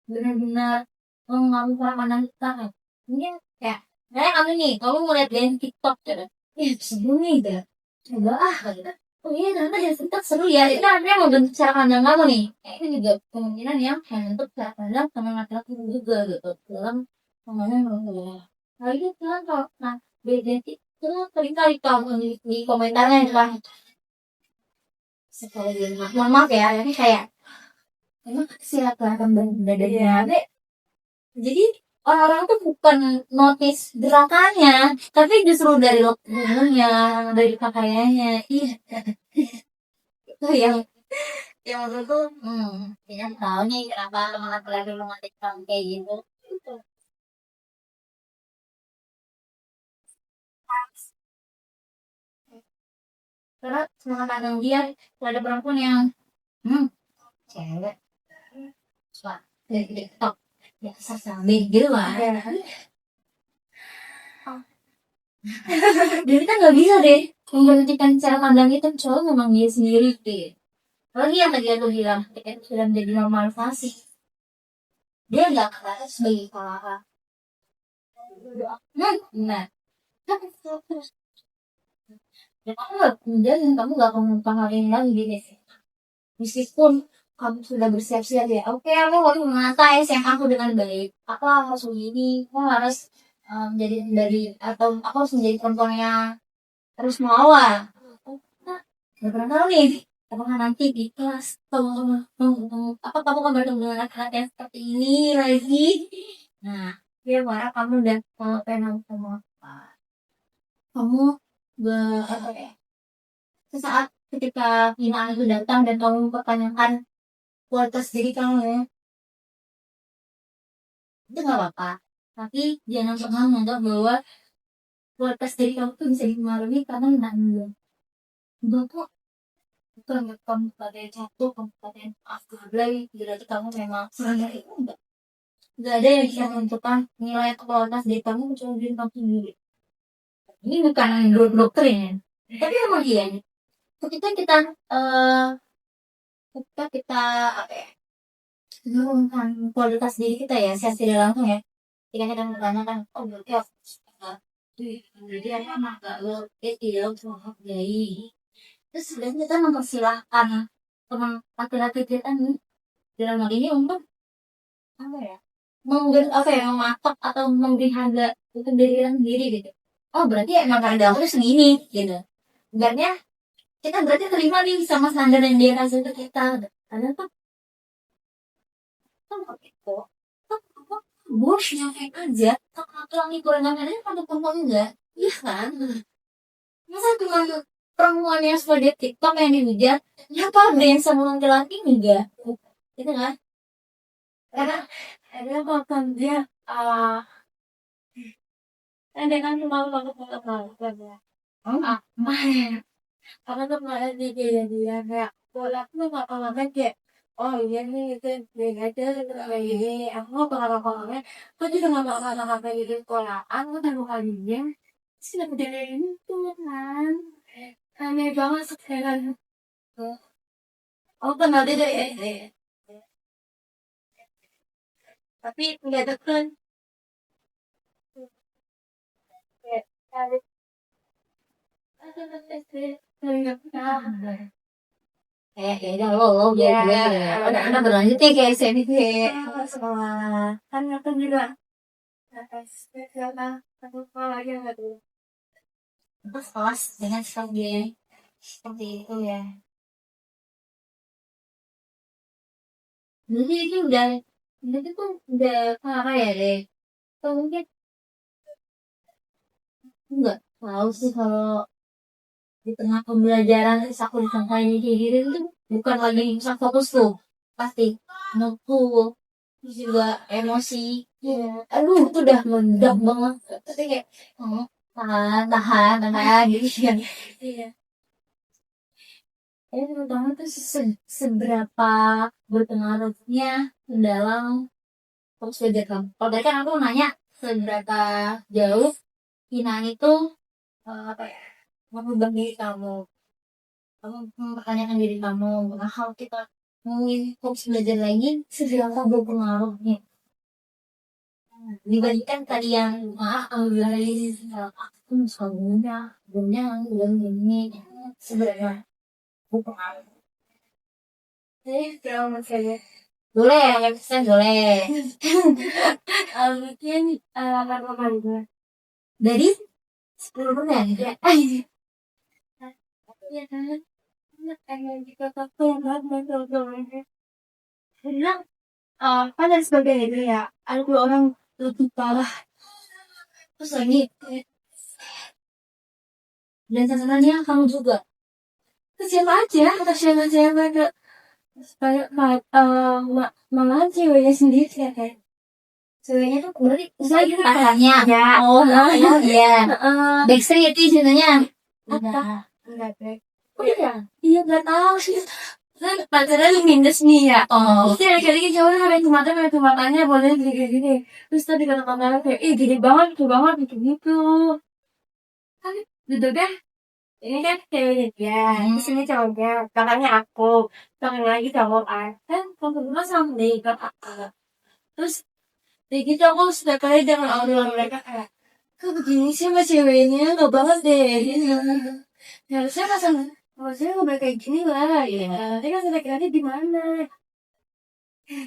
benar-benar mengambil pola pandang kita kan. Mungkin kayak kamu nih, kamu ngeliat dari TikTok gitu. Seru nih gitu. Coba gitu. Oh iya ternyata dari TikTok seru ya. Itu artinya membentuk cara pandang kamu nih. Ini juga kemungkinan yang membentuk cara pandang teman laki-laki juga gitu. Dalam pengembangan rumah. Nah itu kan kalau beda itu kali-kali kamu di komentarnya lah. Sekali mohon maaf ya, ini kayak emang sih kelihatan dadanya Ade. Jadi orang-orang tuh bukan notice gerakannya, tapi justru dari looknya, dari pakaiannya. Iya, itu yang menurutku, kita tahu nih kenapa teman laki-laki romantis kayak gitu. Itu. Karena semangat pandang dia terhadap perempuan yang, cewek, suka dari TikTok, biasa sambil gitu lah. Dan kita nggak bisa deh menggantikan cara pandang itu cowok memang dia sendiri deh. Apalagi yang tadi aku bilang, itu sudah menjadi normalisasi. Dia nggak kerasa sebagai kakak. Nah, dan kamu nggak kemudian kamu nggak akan mempengaruhi lagi gini sih. Meskipun kamu sudah bersiap-siap ya, oke, aku harus menata SM aku dengan baik. Aku harus begini, aku harus menjadi dari atau aku harus menjadi perempuan yang harus melawan. Gak pernah tahu nih apakah nanti di kelas apa kamu akan bertemu dengan laki-laki yang seperti ini lagi. Nah dia marah kamu udah mau pengen kamu apa kamu gak apa ya sesaat ketika hinaan itu datang dan kamu mempertanyakan kualitas diri kamu ya itu gak apa-apa tapi jangan pernah menganggap bahwa kualitas diri kamu tuh bisa dipengaruhi karena hinaan dulu enggak kok bukan kabupaten satu kabupaten Afgan berarti kamu memang serendah itu enggak ada yang bisa menentukan nilai kualitas dari kamu kecuali diri kamu sendiri ini bukan doktrin tapi emang iya ketika kita eh ketika kita apa ya menurunkan kualitas diri kita ya secara tidak langsung ya ketika kita menanyakan oh berarti aku jadi apa enggak lo tidak menghargai terus sebenarnya kita mempersilahkan teman laki-laki kita nih dalam hal ini untuk apa ya mematok atau memberi harga untuk diri kita sendiri gitu oh berarti emang harga aku tuh segini gitu sebenarnya kita berarti terima nih sama standar yang dia kasih ke kita karena tuh itu bos nyampein aja tulang gorengan aja pada perempuan enggak iya kan masa cuma perempuan yang seperti TikTok yang dihujat nyapa ada yang sama laki-laki enggak gitu kan karena ada bahkan dia ada kan selalu banget ya karena kemarin di kejadian kayak pola aku nggak paham kayak oh iya nih itu beda aja kayak gini aku nggak paham apa aku juga nggak paham apa kayak gitu sekolahan aku tahu kalinya sih dapat dari itu kan aneh banget sekarang oh kenal dia dari SD tapi nggak deket kayak nggak kenal lo udah berlanjut ya kayak SMP sekolah kan aku juga aku sekolah lagi nggak tuh terus kelas dengan strategi seperti itu ya jadi itu udah parah ya deh atau mungkin enggak tahu sih kalau di tengah pembelajaran terus aku disangkain kayak gitu itu bukan lagi bisa fokus tuh pasti menurutku terus juga emosi ya. Aduh itu udah meledak banget tapi kayak tahan gitu ya iya menurut kamu tuh seberapa berpengaruhnya dalam fokus belajar kamu. Kalau tadi kan aku nanya seberapa jauh Inang itu apa ya, mengubah diri kamu mempertanyakan diri kamu. Nah, kalau kita ngomongin fokus belajar lagi, seberapa berpengaruh nih dibandingkan tadi yang maaf kamu bilang dari aku misalnya belumnya belum ini sebenarnya berpengaruh. Jadi kalau misalnya Boleh yang bisa boleh mungkin 8,5 dari 10%. ya. Iya kan? Kayak kita satu yang banget bilang kan dari sebagai ini ya ada 2 orang lebih parah Terus lagi dan sebenarnya kamu juga terus siapa aja atau siapa ke supaya malahan ceweknya sendiri ya kan ceweknya tuh berarti saya gitu pacarnya. ya Oh iya Backstreet itu ceritanya. apa enggak deh Oh iya. iya nggak tahu sih kan pacarnya minus nih ya Oh terus kali cowoknya sampai matanya boleh gini terus tadi kata kamera kayak gede banget gitu gitu kan gitu kan ini kan ceweknya dia terus ini cowoknya kakaknya aku kakaknya lagi cowok kan kalau sama deh kakak terus kayak gitu aku sudah kali dengan obrolan mereka kayak kok begini sih sama ceweknya nggak banget deh gitu. Harusnya harusnya nggak boleh kayak gini lah ya nanti kan kira-kira di mana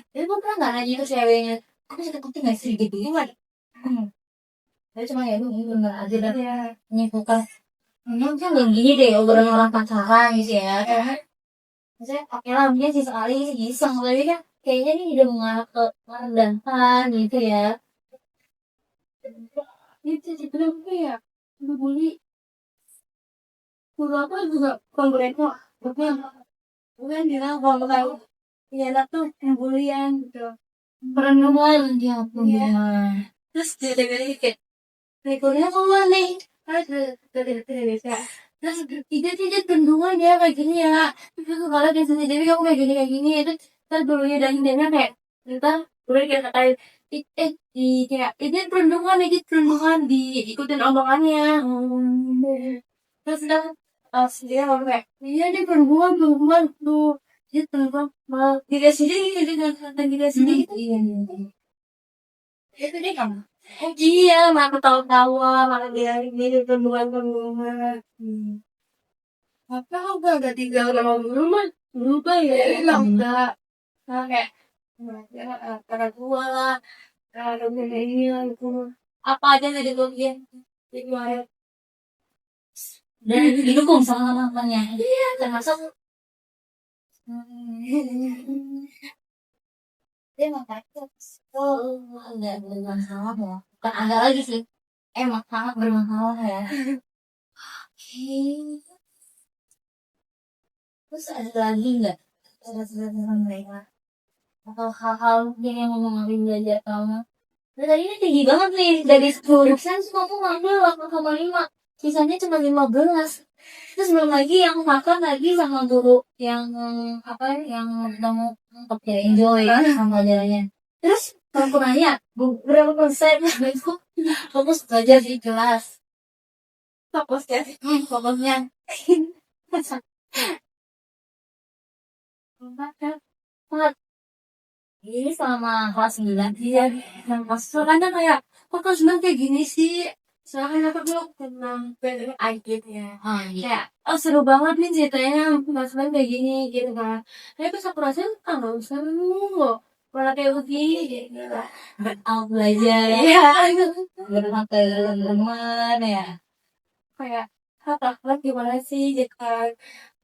jadi gue pernah nggak nanya ke ceweknya aku bisa takutnya nggak sih gitu gimana. Tapi cuma ya gue bener aja dah ya menyimpulkan ini kan yang gini deh obrolan orang pacaran gitu ya kan. Maksudnya oke lah mungkin sih sekali sih iseng tapi kan kayaknya ini udah mengarah ke merendahkan gitu ya. itu dibilang ya bully guru aku juga konkuren kok bukan bilang kalau tahu ya anak tuh bulian gitu Perempuan dia punya. terus dia dengerin kayak rekornya keluar nih dari bisa terus tidak bendungan ya kayak gini ya terus aku kalau dia sendiri kamu kayak gini itu terus dulunya dan dia kayak ntar boleh kayak kayak di kayak ini diikutin omongannya terus udah dia ngomong kayak iya dia perempuan tuh dia perempuan mau diri sendiri dia diri sendiri Iya. itu dia kamu iya malah tawa malah dia ini perempuan apa aku gak tinggal sama rumah berubah ya enggak nah kayak karena gua lah karena ini aku apa aja dari dia jadi Dan didukung sama mamanya. Iya. Termasuk dia makanya enggak bermasalah ya. Bukan agak lagi sih. Emang sangat bermasalah ya. Oke. Terus ada lagi nggak cerita-cerita tentang mereka? Atau hal-hal mungkin yang mempengaruhi belajar kamu? Nah, tadi ini tinggi banget nih. Dari 10% kamu ngambil 8,5. Sisanya cuma 15. Terus belum lagi yang makan lagi sama guru yang apa yang kamu ya enjoy sama pelajarannya. Terus aku nanya berapa persen itu fokus belajar di kelas. fokusnya Fokusnya empat. Ini selama kelas 9 iya yang pas soalnya kayak kok kelas bilang kayak gini sih soalnya aku belum tentang gitu ya iya. kayak seru banget nih ceritanya kelas bilang kayak gini gitu kan tapi pas aku rasain nggak usah loh malah kayak begini gitu lah Aku belajar iya bersama teman-teman ya. kayak kakak gimana sih gitu kan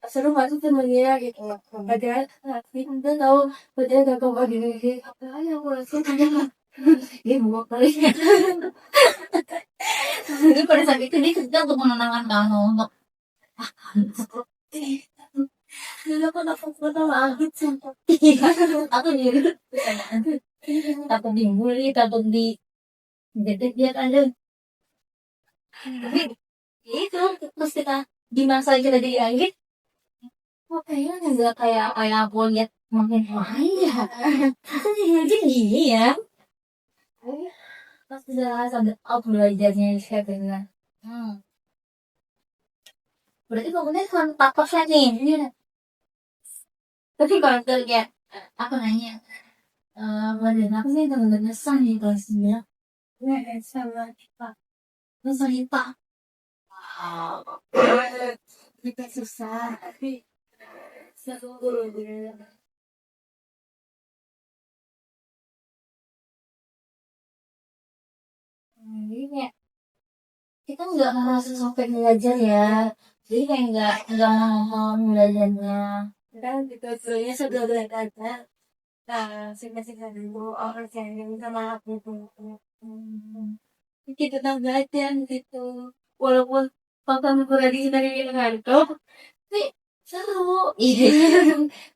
seru gak sih temennya gitu padahal kita tahu padahal gak kau gini apa aja aku rasain kayak Dia buat kali. Jadi pada saat itu dia kerja untuk menenangkan kamu untuk dulu aku takut langit sumpah aku jadi takut dibully takut di jadi dia aja. Tapi itu terus kita di masa kita dianggit kok kayaknya nggak kayak aku lihat makin lain ya. Itu jadi gini ya. Pas udah sampai out belajarnya siapa bilang. Berarti bangunnya cuma 4% nih. Iya. Tapi kalau kayak aku nanya, badan aku sih bener-bener sah nih kelas 9. sama kita. Masa IPA. Kita susah, tapi seru dulu. Jadi kayak kita nggak merasa sampai belajar ya. Jadi kayak nggak mau belajarnya. Kan kita sebenarnya sudah belajar. Nah, singkat-singkat dulu, orang yang sama aku tuh. Kita tentang belajar gitu. Walaupun fakta berarti dari ngantuk, tapi seru. Iya.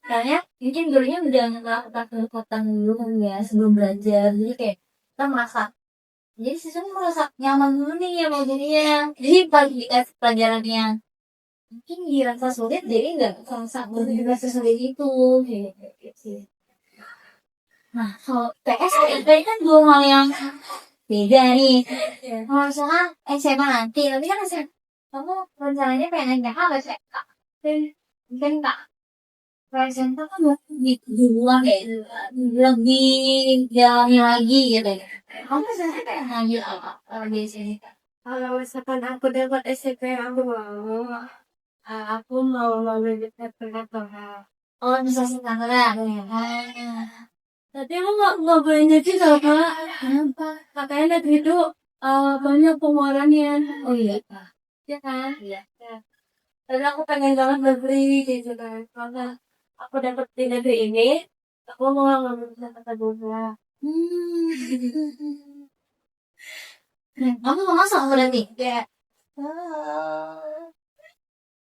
Karena mungkin gurunya udah melakukan kekuatan dulu kan ya sebelum belajar. Jadi kayak kita merasa jadi siswanya merasa nyaman dulu nih ya mau jadinya. Jadi pagi pelajarannya mungkin dirasa sulit jadi nggak merasa dirasa sulit itu gitu sih. Nah kalau PS dan IPA kan dua hal yang beda nih. Kalau misalkan SMA nanti tapi kan SMA kamu rencananya pengen NPH atau SMK? Mungkin nggak. Kalau SMK kan lebih duluan lebih jalani lagi gitu. Kamu sebenarnya pengen lanjut apa kalau di sini? Kalau misalkan aku dapat SMP aku mau, aku mau lanjut perkantoran. Oh, bisa sih kantoran. Tapi aku nggak boleh jadi kalau Kenapa? katanya negeri itu banyak pengeluarannya. Oh iya. Ya kan? Iya. Ya. Tapi aku pengen banget negeri gitu kan. Karena aku dapat di negeri ini, aku mau ngambil kesempatan juga. Kamu mau masuk berarti? Ya,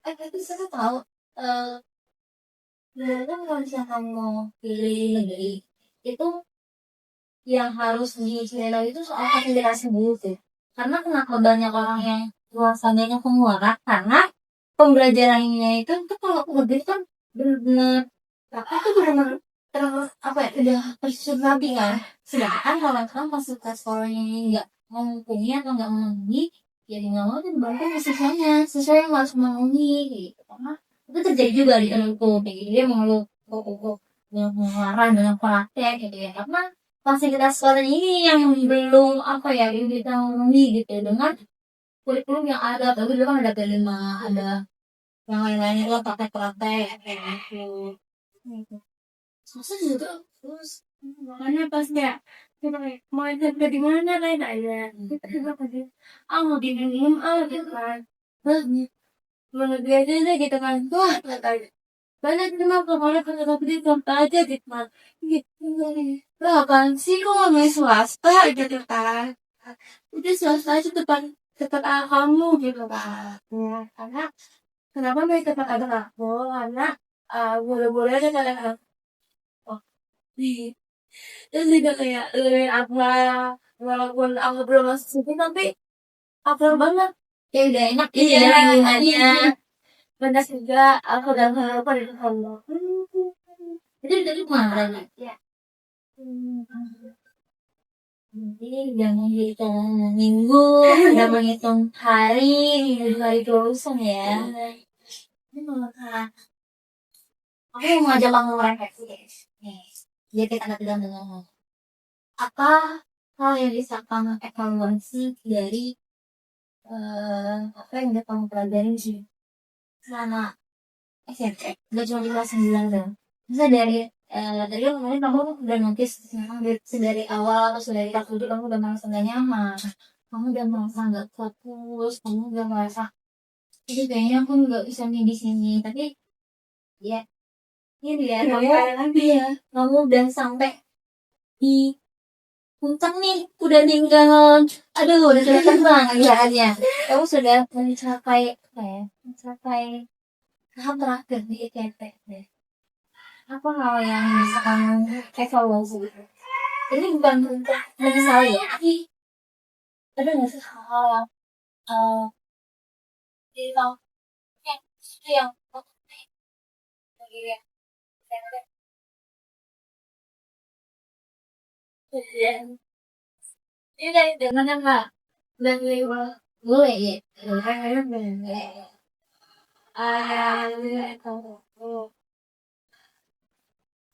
Tapi saya tahu. Dulu kan kalau misalnya kamu mau pilih negeri, itu yang harus dicari itu soal konsiderasi dulu sih. Karena kenapa banyak orang yang luasannya pengeluaran? Karena pembelajarannya itu kalau negeri kan benar-benar itu benar-benar terus apa ya udah tersusun rapi kan. Sedangkan kalau kamu masuk ke sekolahnya nggak mumpuni atau nggak memenuhi, ya nggak mau tuh dibantu siswanya, siswa yang harus memenuhi gitu. Karena itu terjadi juga di temanku, kayak gitu dia mengeluh kok dengan pengeluaran dengan praktek gitu ya. Karena fasilitas sekolah ini yang belum apa ya belum kita memenuhi gitu dengan kurikulum yang ada. Tapi dulu kan ada P5, ada yang lain-lain itu praktek-praktek kayak gitu. Susah juga terus makanya pas kayak kita kayak, mau SMP di mana kayak ada. Kita juga tadi, mau di minum, gitu kan. Mau negeri aja deh gitu kan. Wah, katanya. Banyak cuma kemarin kalau di contoh aja gitu kan. Gitu. Lah kan sih kok nggak swasta gitu kan. Udah swasta aja tempat kamu gitu kan. Ya, karena kenapa mau tempat ada aku? Karena boleh-boleh aja kalian oh, nih. Terus juga kayak lebih apa walaupun aku belum masuk situ tapi apa banget. ya udah enak Iya, ya lingkungannya. benar juga aku udah harapan dari Allah. Itu dari kemarin Ya. jadi jangan hitung minggu udah menghitung hari hari kelulusan ya. Ini malah aku mau ngajak kamu refleksi guys nih jadi kita tidak dengan apa hal yang bisa kamu evaluasi dari apa yang udah kamu pelajari sih selama SMP gak cuma di kelas 9 dong bisa dari kemarin kamu udah notice dari awal atau dari kelas 7 kamu udah merasa gak nyaman kamu udah merasa gak fokus kamu udah merasa jadi kayaknya aku nggak bisa nih di sini tapi ya ini ya kamu udah sampai di puncak nih udah tinggal aduh udah terbang ajarannya kamu sudah mencapai apa ya mencapai tahap terakhir di ITP deh apa hal yang bisa kamu evaluasi ini bukan untuk menyesali ya tapi ada nggak sih hal yang di tahun itu yang bagi ya Iya. Ini dengan apa? Dan lewat Boleh ya. ayam dan ayam.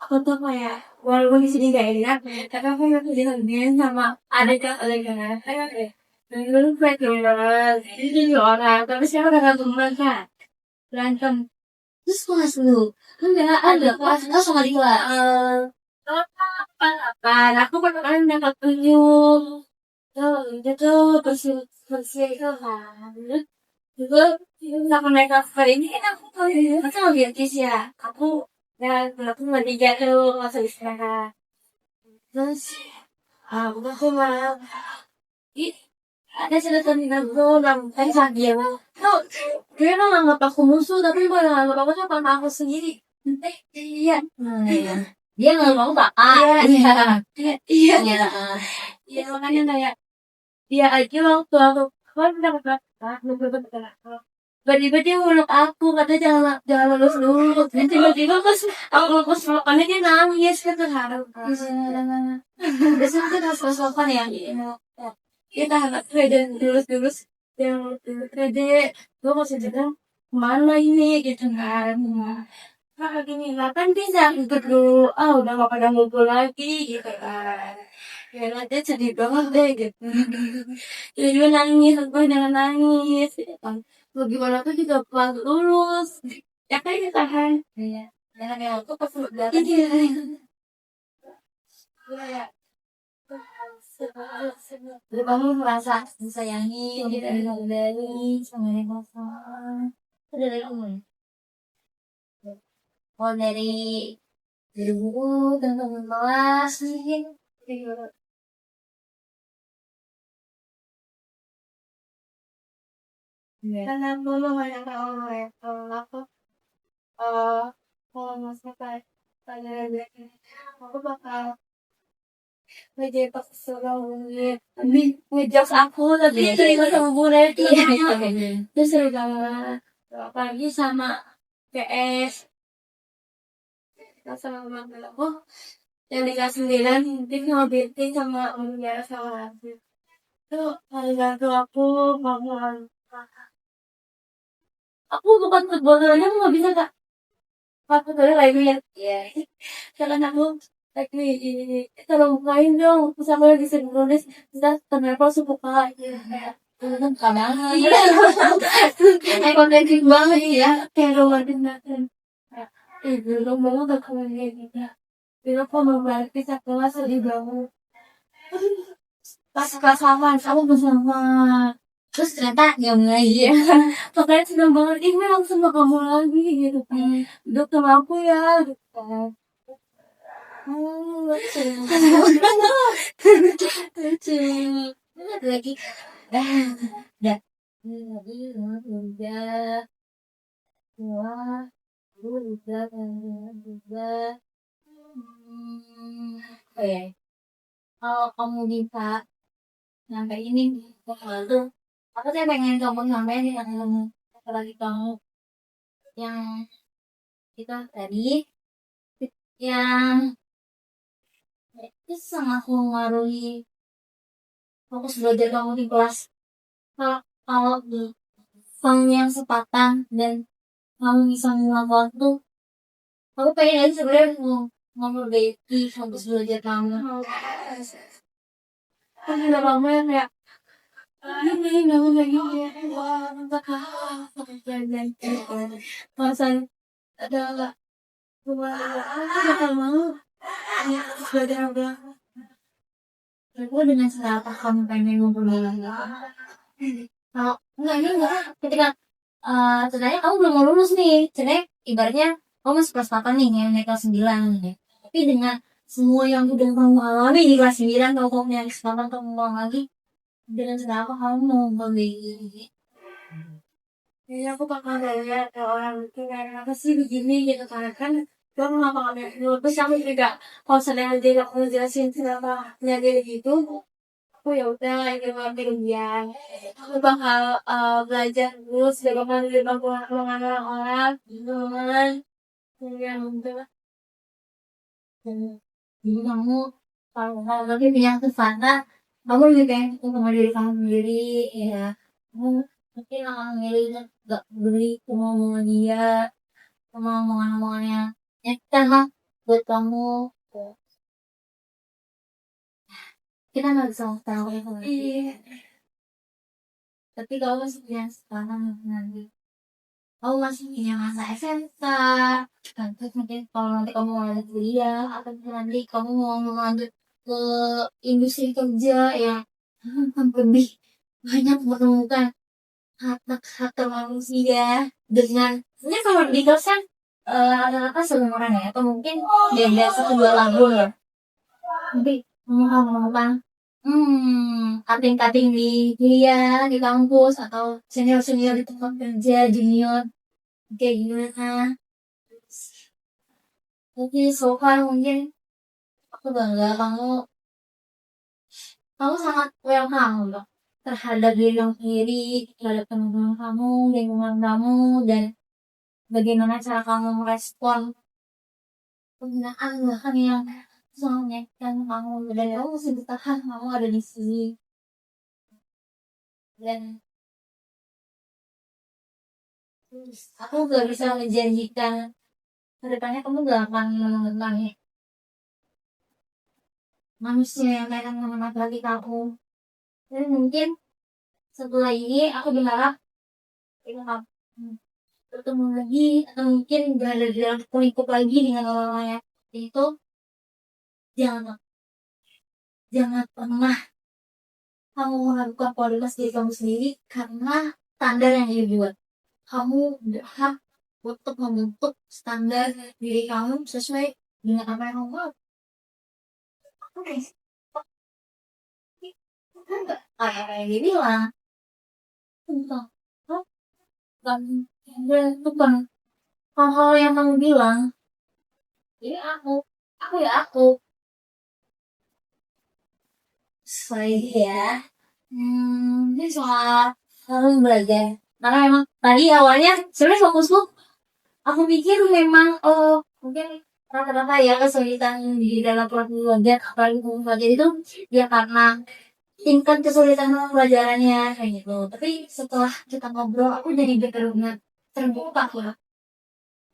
Aku tuh kayak walaupun di sini gak enak, tapi aku yang dikenalin sama adik-adik kan kayak dulu baik banget, ini jadi orang, tapi sekarang udah gak teman kan, berantem. Terus kelas lu. Enggak ada kelas. Langsung adik kelas. Apa? Aku pernah dapat tunjuk, tuh itu bersih bersih itu kan, juga aku naik cover ini kan aku tuh masa nggak biar ya, aku aku nggak tiga tuh masuk istirahat. Terus, udah tuh malam. Ih, ada cerita tentang gue tadi saat dia mau. Tuh, dia tuh nganggap aku musuh, tapi gue nganggap aku siapa aku sendiri. Iya. Iya. Dia nggak mau kakak. Iya. Iya. Iya. Iya. Iya, makanya kayak, dia aja waktu aku, kan udah kakak, tiba-tiba dia meluk aku, katanya jangan lulus dulu. Dan tiba-tiba pas aku lulus pelukannya dia nangis, kan terharu. Biasanya kita harus sopan ya. Kita anak dan lulus yang pede, gue masih bilang kemana ini gitu kan. Nah gini lah kan bisa ikut dulu, udah gak pada ngumpul lagi gitu kan. Ya nanti sedih banget deh gitu. Jadi nangis, aku jangan nangis gitu kan. Mau gimana tuh juga pas lulus, ya kan kita kan. Iya. Jangan yang Aku pas datang iya. kayak Jadi kamu merasa disayangi, dihargai sama yang kosong. Itu dari kamu ya? Oh dari guru dan teman kelas mungkin. Iya. karena mama banyak tahu ya kalau aku eh kalau masuk kayak pada aku bakal ngejek pas suruh ngejokes aku tapi Iya. terima sama bule itu Iya. Iya. itu seru banget apalagi sama PS sama mama aku yang di kelas 9 tim sama BT sama Unia sama Rafi itu paling bantu aku bangun aku bukan footballernya aku nggak bisa kak aku tuh lagi lihat Iya. karena aku lagi tolong bukain dong terus aku lagi sering nulis bisa kenapa aku buka gitu Kan kadang iya kayak konten banget ya kayak romantis banget belum banget udah kayak gitu itu aku mau balik ke kelas sedih banget pas kelas aman aku bersama terus ternyata nggak mulai. iya makanya seneng banget ini langsung sama kamu lagi gitu kan duduk sama aku ya gitu kan lucu lucu Ada lagi. Dah. Udah. Wah. Udah. Oke. Kalau kamu bisa sampai ini tuh, aku sih pengen kamu sampai nih yang kamu apalagi kamu yang kita tadi yang itu sangat mempengaruhi fokus belajar kamu di kelas. Kalau di kamu yang sepatan dan kamu bisa melakukan tuh, aku pengen aja sebenarnya mau memperbaiki fokus belajar kamu. kan udah lama ya kayak ini nggak mau lagi ya wah apakah dan pasan ada gua mau ya belajar udah Aku dengan cara apa kamu pengen memperbaiki? Kalau enggak ketika sebenarnya kamu belum mau lulus nih, sebenarnya ibaratnya kamu masih kelas 8 nih, yang naik kelas 9 nih. Tapi dengan semua yang udah kamu alami di kelas 9, kalau kamu yang kelas 8 kamu ulang lagi, dengan cara apa kamu mau memperbaiki? ya aku bakal lihat orang itu kayak apa sih begini gitu kan gue mau ngapa-ngapain dulu terus aku juga kalau sedang dia aku jelasin kenapa jadi gitu aku ya udah ini mau ujian aku bakal belajar terus bagaimana mengenal orang dengan yang udah Jadi kamu kalau lagi punya kesana kamu lebih pengen ketemu sama diri kamu sendiri ya. Kamu mungkin akan milih gak beri omongan dia sama omongan-omongannya nyakitin lah buat kamu. Kita nggak bisa tahu ya kalau Iya. tapi kamu masih punya sekarang nanti kamu masih punya masa SMA kan terus mungkin kalau nanti kamu mau lanjut kuliah atau nanti kamu mau lanjut ke industri kerja ya lebih banyak menemukan hak manusia dengan ini kalau di dosen rata-rata seumuran ya atau mungkin beda satu dua tahun ya tapi kamu akan menemukan kating-kating di kuliah di kampus atau senior-senior di tempat kerja junior kayak gimana tapi so far mungkin aku bangga kamu sangat welcome loh terhadap diri kamu sendiri, terhadap teman-teman kamu, lingkungan kamu, dan bagaimana cara kamu merespon penghinaan bahkan yang sangat menyakitkan kamu dan kamu mesti bertahan kamu ada di sini dan aku gak bisa menjanjikan kedepannya kamu gak akan menemukan manusia yang akan memanfaati kamu dan mungkin setelah ini aku berharap kita akan bertemu lagi atau mungkin berada di dalam lingkup lagi dengan orang-orang yang itu jangan jangan pernah kamu melakukan kualitas diri kamu sendiri karena standar yang dibuat kamu berhak untuk membentuk standar diri kamu sesuai dengan apa yang kamu mau. Oke, enggak kayak gini lah. Entah, bukan bukan hal-hal yang kamu bilang. Jadi aku ya aku. Saya, ini soal kamu belajar. Karena emang tadi awalnya sebenarnya fokusku, aku pikir memang mungkin rata-rata ya kesulitan di dalam pelajaran apalagi belajar itu ya karena tingkat kesulitan pelajarannya kayak gitu. Tapi setelah kita ngobrol, aku jadi benar-benar terbuka lah.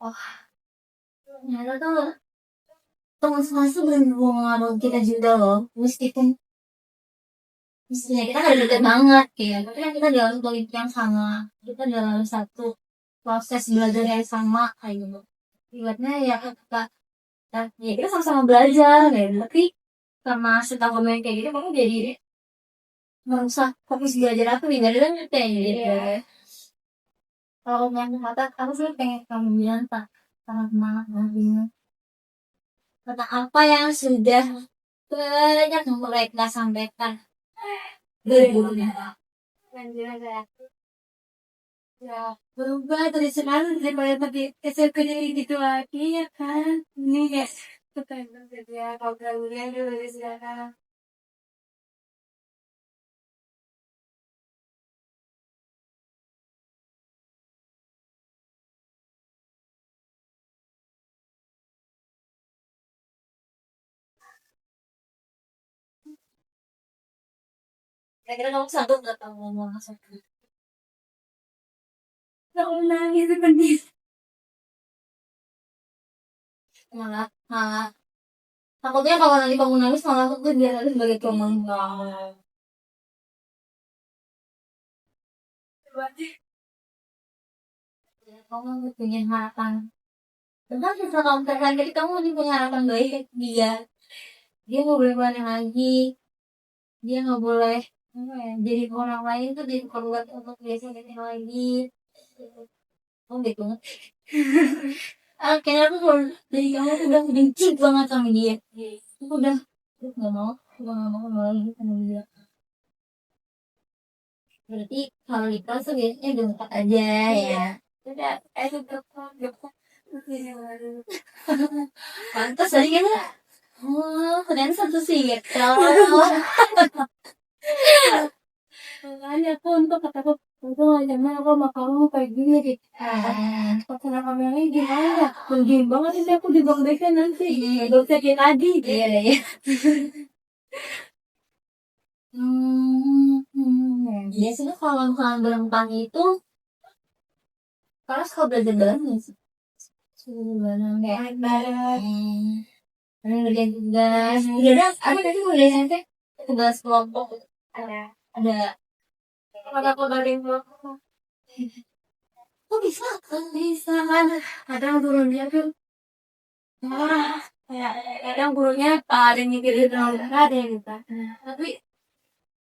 Oh, ternyata tuh teman-teman tuh benar-benar kita juga loh. Meskipun misalnya kita gak deket banget ya, tapi kan kita dalam politik yang sama, kita dalam satu proses belajar yang sama kayak gitu. Ibaratnya ya kita sama-sama belajar ya, tapi karena setelah komen kayak gitu, kamu jadi merusak fokus belajar aku nih, gak ada kayak gitu. Kalau yang kata, aku sih pengen kamu bilang tak sama tentang apa yang sudah banyak mereka sampaikan berbunyi. Ya, berubah dari sekarang daripada tadi SMP gitu lagi ya kan. Ini ya, bukan ya kalau gaulnya dulu dari sekarang. Kira-kira kamu sanggup gak kamu ngomong langsung? Gak nangis seperti malah takutnya kalau nanti kamu nangis malah aku tuh biar ada sebagai pemenggal. Kamu punya harapan. Tentang sesuatu kamu terkait jadi kamu masih punya harapan baik ke dia. Dia nggak boleh balik lagi. Dia nggak boleh jadi orang lain tuh diperbuat untuk biasa lagi. Oh gitu. Kayaknya aku kalau dari kamu tuh udah benci banget sama dia. Aku udah nggak mau, nggak mau lagi sama dia. Berarti kalau di kelas tuh biasanya dekat aja ya. Udah, dekat. Pantas tadi kan. Oh, ternyata satu sih gitu. Makanya aku untuk kataku itu jangan aku sama kamu kayak gini deh. Pasangan kameranya gimana ya? Mending banget ini aku di bang BK nanti. Gak usah kayak tadi. Iya. Biasanya kalau misalnya berempang itu, kalau suka belajar bareng nggak sih? Suka bareng kayak bareng. ngerjain tugas. Udah ada tadi mau dari SMP tugas kelompok ada. Kalau aku dari kelompok Kok bisa? bisa kan, kadang gurunya tuh kayak kadang gurunya ada yang mikirin orang ada yang gitu. Tapi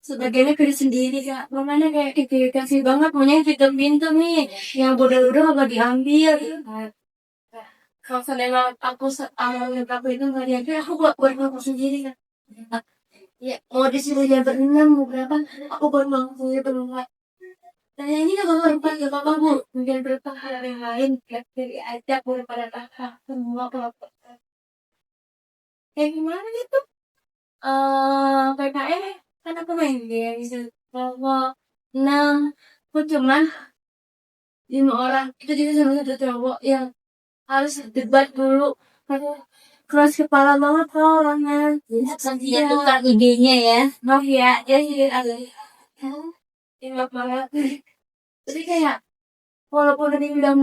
sebagiannya pilih sendiri kak, makanya kayak dikasih banget punya pintar-pintar nih, yang bodoh-bodoh nggak diambil. Kalau seandainya aku awalnya aku itu nggak diambil, aku buat aku sendiri kan. Ya mau disuruh dia berenam mau berapa, aku buat aku sendiri berempat. Dan yang ini nggak apa-apa, nggak apa-apa bu, mungkin berapa hal yang lain, dari aja boleh pada kakak semua kelompok. Kayak gimana gitu? PKN kan aku main game gitu. Kelompok 6, aku cuman 5 orang. Itu juga sama satu cowok yang harus debat dulu. Aduh, keras kepala banget kok orangnya. Sampai dia tukar idenya ya. Maaf ya, jadi ada maaf banget. Jadi kayak walaupun dia udah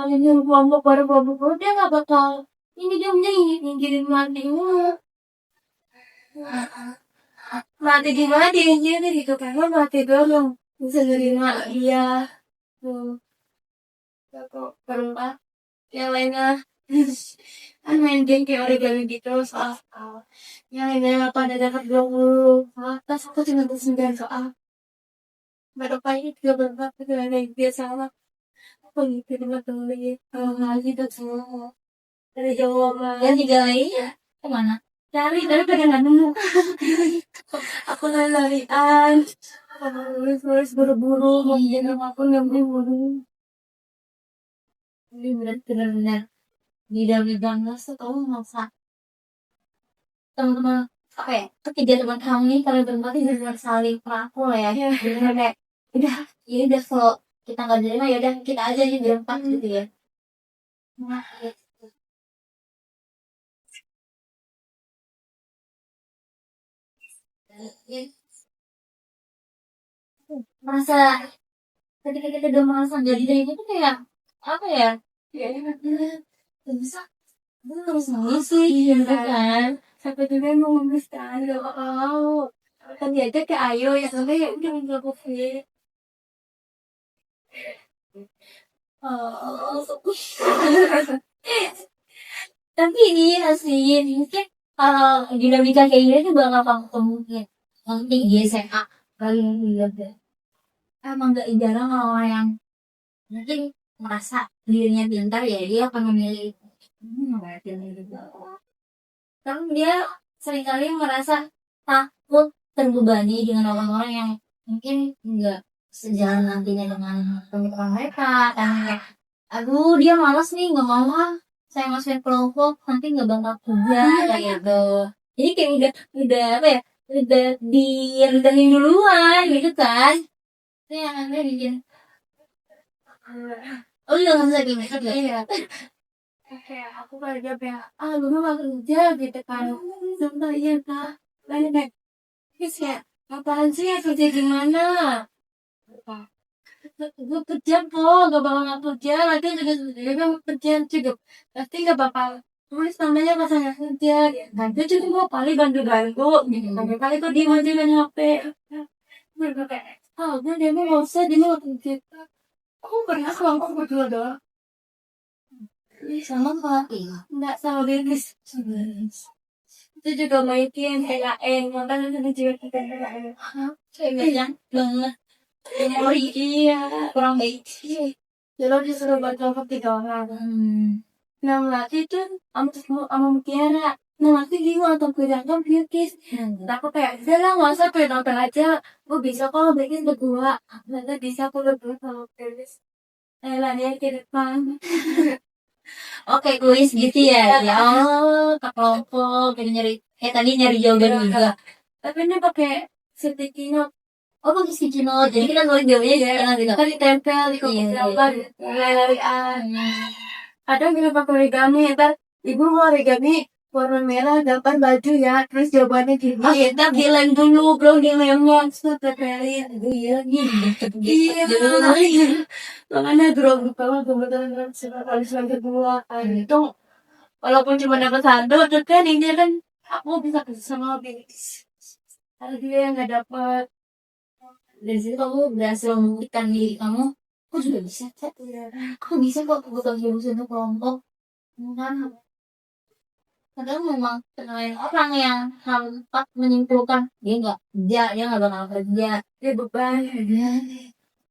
ini kelompok baru kelompok dia nggak bakal ini dia nyingkirin mati mulu. Mati gimana dia jadi gitu karena mati dong bisa nerima dia tuh satu berempat yang lainnya kan main game kayak origami gitu soal yang lainnya pada dapat 20 atas aku cuma 9 soal berapa ini 34 itu ada yang biasa lah aku gitu dengan temen kalau lagi tuh semua dari jawaban Dan 3 lainnya kemana? cari tapi pada nggak nemu aku lari-larian nulis buru-buru mau jadi aku nggak buru-buru Ini benar-benar bidang-bidang tuh kamu maksa teman-teman apa ya? Ketiga teman kamu nih kalau berempat ini benar saling merangkul ya. Benar kayak udah ya udah kalau kita nggak terima ya udah kita aja nih berempat gitu ya. Nah, ya. Merasa ketika kita udah merasa jadi dari itu kayak apa ya? ya Bisa terus sih iya gitu kan. sampai juga mau memisahkan gak mau kan diajak ke Ayo ya sampai ya udah nggak covid Tapi ini sih mungkin kalau dinamika kayak gini tuh bakal kamu temuin nanti di SMA kali ini deh. Emang gak jarang orang yang mungkin merasa dirinya pintar ya dia akan memilih kan dia seringkali merasa takut terbebani dengan orang-orang yang mungkin enggak sejalan nantinya dengan pemikiran mereka kan kayak aduh dia malas nih nggak mau saya masukin kelompok nanti nggak bakal kerja kayak gitu jadi kayak udah apa ya udah direndahin duluan gitu kan itu yang aneh bikin oh iya nggak bisa gini iya kayak aku kerja kayak lu mah kerja gitu kan sumpah iya kak lain kayak terus kayak apaan sih ya kerja gimana gue kerja kok gak bakal nggak kerja lagi juga kerja juga pasti gak bakal tulis namanya pas nggak kerja dan itu juga gue paling bantu gitu kan kali kok diem aja main HP gue kayak gue dia mau nggak usah dia mau kerja aku pernah kelompok berdua doang sama kak nggak sama bisnis itu juga maikin PKN makanya itu juga kita PKN banyak banget memori iya kurang baik jadi disuruh buat kelompok 3 orang nah melatih itu sama Mutiara nah melatih bingung atau kerjaan biokis nah aku kayak udah lah nggak usah pengen nonton aja gue bisa kok bikin berdua nanti bisa aku berdua sama Felis lah dia ke depan oke kuis gitu ya ya Allah ke kelompok kayak nyari tadi nyari jawaban juga tapi ini pakai sticky note oh bagus sih Cino jadi kita nulis jawabannya sekarang gitu kan ditempel di kopi gambar lari-larian kadang kita pakai origami ntar ibu mau origami warna merah gambar baju ya, terus jawabannya gini. Kita bilang dulu bro dilemnya. Tempelin. Iya gitu. Iya, makanya grogi banget kebetulan kali kedua itu walaupun cuma dapat satu, terus kan ini kan aku bisa kerja sama lebih. Ada dia yang nggak dapat. Dari situ kamu berhasil membuktikan diri kamu. Aku juga bisa. Aku bisa kok kebutuhan jurusan untuk kelompok. Kan kadang memang penilaian orang yang hampat menyimpulkan dia nggak bakal kerja. Dia beban.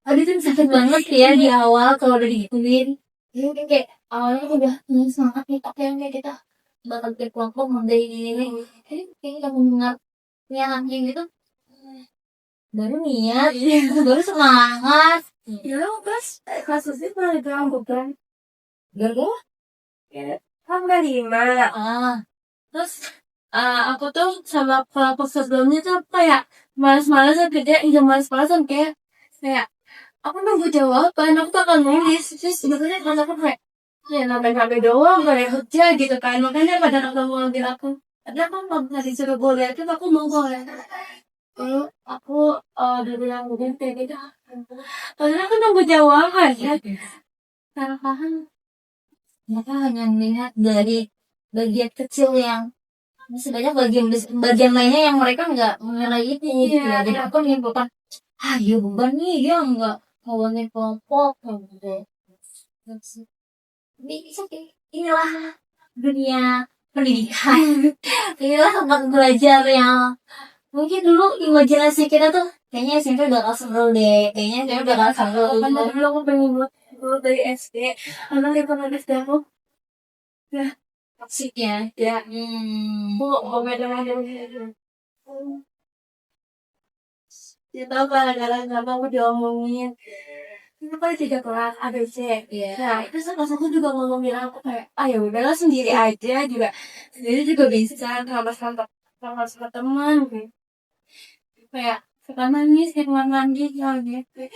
Aduh itu sakit banget ya di awal kalau udah digituin. Jadi mungkin kayak awalnya udah semangat nih tapi yang kayak kita bakal ke kelompok model ini. Jadi kayaknya kamu mendengar yang anjing gitu baru niat, baru semangat. Ya pas kasusnya malah gampang bukan? Gara-gara Ya, kan udah 5. Terus aku tuh sama kelompok sebelumnya tuh kayak malas-malasan kerja, malas-malasan kayak aku nunggu jawaban, aku bakal nulis. Terus sebenarnya kan aku kayak ya namanya HP doang kayak kerja gitu kan, makanya pada ketemu lagi aku ada kan kalau nggak disuruh boleh itu aku mau boleh. Aku udah bilang begini kayak gitu. Karena aku nunggu jawaban ya. Salah paham. mereka hanya melihat dari bagian kecil yang sebanyak bagian lainnya yang mereka nggak mengenai itu. Iya. Jadi aku menyimpulkan iya beban nih dia nggak ngawalin kelompok gitu. Inilah dunia pendidikan. Inilah tempat belajar yang mungkin dulu imajinasi kita tuh kayaknya SMP bakal seru deh. Kayaknya SMP bakal seru. Karena dulu aku pengen buat dari SD. Karena dia pernah SD aku. Ya, Toxic ya. ya. Hmm. Aku beda-beda. Dia tahu kadang-kadang nggak mau diomongin. Itu kan 3 kelas ABC. Iya. Nah, itu salah satu juga ngomongin aku kayak, ya udahlah sendiri aja juga. Sendiri juga bisa sama teman gitu. Kayak suka nangis, kayak nangis gitu.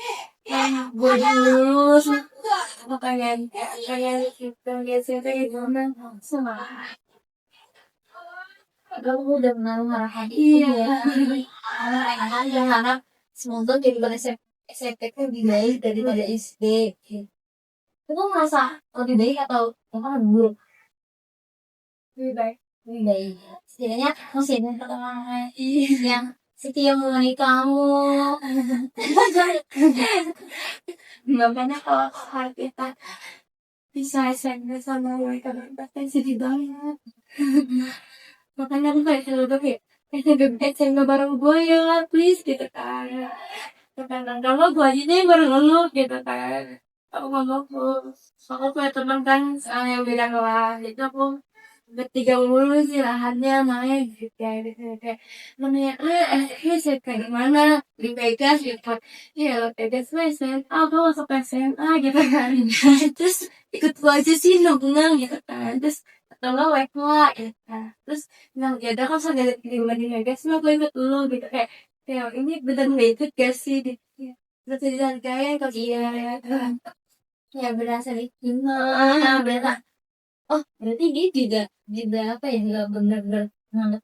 Gue lulus, aku kayak gitu, gitu semangat. Kamu udah menaruh harapan Iya. ya. Karena semoga kehidupan SMP lebih baik daripada SD. Itu merasa lebih baik atau lebih buruk? Lebih baik. Lebih baik. Setidaknya masih ada pertemanan yang setia mengenai kamu. Makanya kalau kita bisa SMP sama mereka pasti sedih banget. Makanya aku kayak selalu kayak SMP bareng gue ya please gitu kan. Kalau gue aja deh bareng lo gitu kan. Aku ngomong aku punya teman kan yang beda kelas, itu aku bertiga mulu sih lahannya main gitu kayak namanya sih kayak gimana di Vegas gitu. Iya lo Vegas SMA aku masuk SMA gitu kan. Terus ikut gua aja sih nongkrong gitu kan. Terus atau lo wek gitu kan. Terus bilang ya udah kan saya di Vegas mah gue ikut dulu gitu kayak ini bener nggak ikut gak sih di terus dihargain kalau iya ya kan. Ya berasa diterima. Berasa. Oh berarti dia juga apa ya? Juga bener-bener nganggep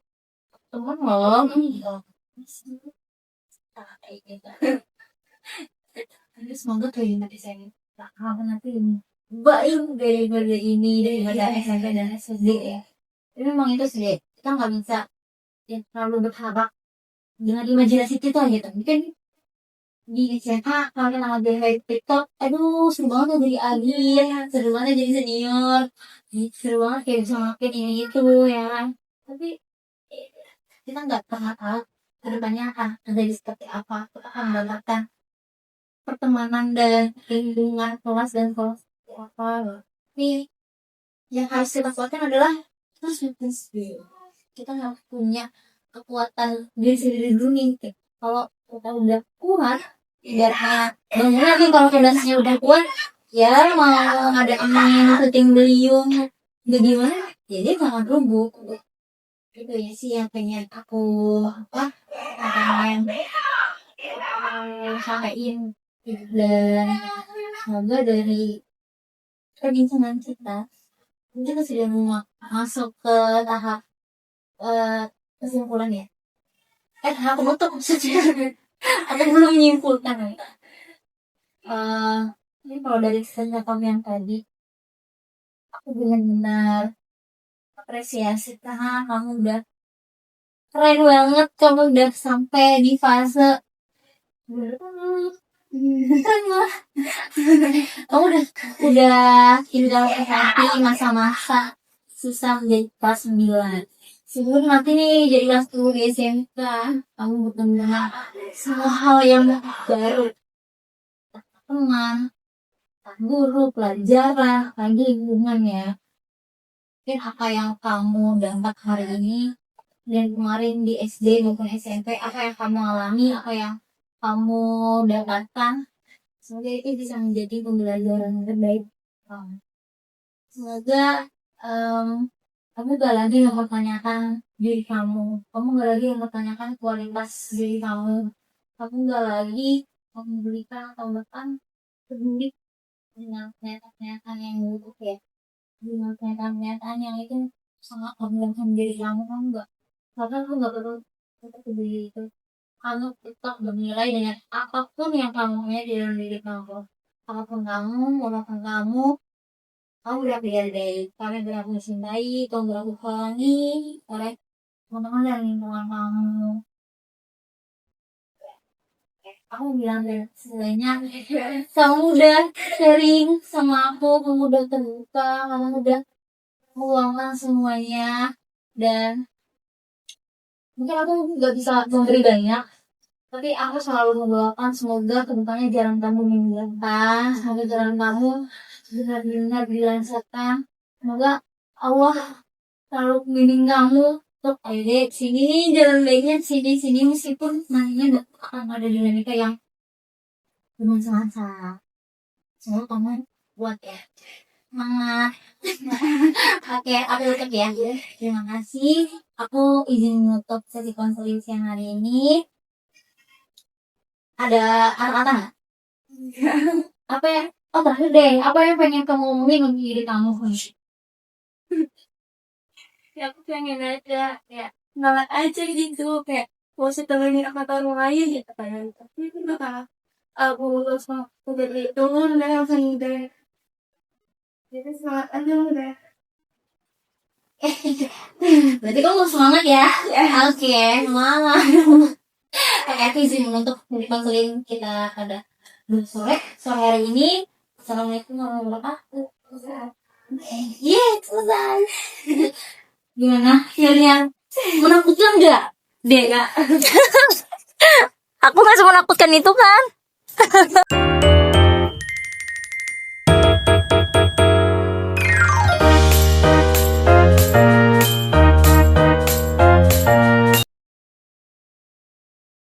teman loh. Kayak gitu. Terus semoga kehidupan SMP kamu nanti baik daripada ini daripada SMP dan SD ya. Tapi memang itu sih kita nggak bisa ya, terlalu berharap dengan imajinasi kita gitu. Mungkin di SMA kalau kita lagi main TikTok, aduh seru banget tuh jadi adil, seru banget jadi senior, seru banget kayak bisa makin ini itu ya. Tapi kita nggak pernah tahu kedepannya akan terjadi seperti apa. Kita akan mendapatkan pertemanan dan lingkungan kelas dan kelas apa loh. Nih yang harus kita kuatkan adalah kita harus punya kekuatan diri sendiri dulu nih. Kalau kita udah kuat ibaratnya bangunan nih kalau fondasinya udah kuat ya mau ada angin puting beliung bagaimana ya dia bakal rubuh itu ya sih yang pengen aku pengen sampaikan dan semoga dari perbincangan kita Kita sudah mau masuk ke tahap kesimpulan ya. Tahap penutup maksudnya. Aku belum menyimpulkan. Ini kalau dari cerita kamu yang tadi, aku benar-benar apresiasi karena kamu udah keren banget. Kamu udah sampai di fase kamu udah hidup dalam SMP masa-masa susah menjadi kelas 9. Sebelum nanti nih jadi kelas 10 di SMK, kamu bertemu dengan semua hal yang baru, teman, guru, pelajaran, lagi lingkungan ya. Mungkin apa yang kamu dapat hari ini dan kemarin di SD maupun SMP, apa yang kamu alami, apa yang kamu dapatkan, semoga itu bisa menjadi pembelajaran terbaik kamu. Semoga kamu gak lagi mempertanyakan diri kamu gak lagi mempertanyakan kualitas diri kamu gak lagi memberikan atau bahkan peduli dengan kenyataan yang buruk ya, dengan kenyataan yang itu sangat membenarkan diri kamu gak, karena kamu gak perlu peduli itu. Kamu tetap bernilai dengan apapun yang kamu punya di dalam diri kamu. Apapun kamu, walaupun kamu udah dihargai, kamu berlaku mencintai, kamu berlaku sayangi oleh teman-teman dan lingkungan kamu. Aku bilang deh, sebenarnya kamu udah sharing sama aku, kamu udah terbuka, kamu udah meluangkan semuanya, dan mungkin aku gak bisa memberi banyak, tapi aku selalu mendoakan semoga kedepannya jalan kamu menyenangkan, semoga jalan kamu benar-benar dilancarkan, semoga Allah selalu membimbing kamu untuk ayo sini jalan baiknya sini meskipun nantinya akan ada dinamika yang bermasa-masa. Semoga kamu kuat ya, semangat. Oke, aku tutup ya. Terima kasih. Aku izin menutup sesi konseling siang hari ini. Ada kata-kata nggak? Apa ya? Oh terakhir deh, apa yang pengen kamu ngomongin untuk diri kamu? Ya aku pengen aja kayak semangat aja gitu, kayak mau setelahnya angkatan lain gitu kan, tapi itu bakal aku lulus udah turun dan langsung deh, jadi semangat aja udah. Berarti kamu semangat ya? Oke, semangat. Oke, aku izin menutup konseling kita pada sore hari ini. Assalamualaikum warahmatullahi wabarakatuh. Selesai. Gimana feelnya? Menakutkan nggak? Dek, Aku gak semenakutkan itu kan.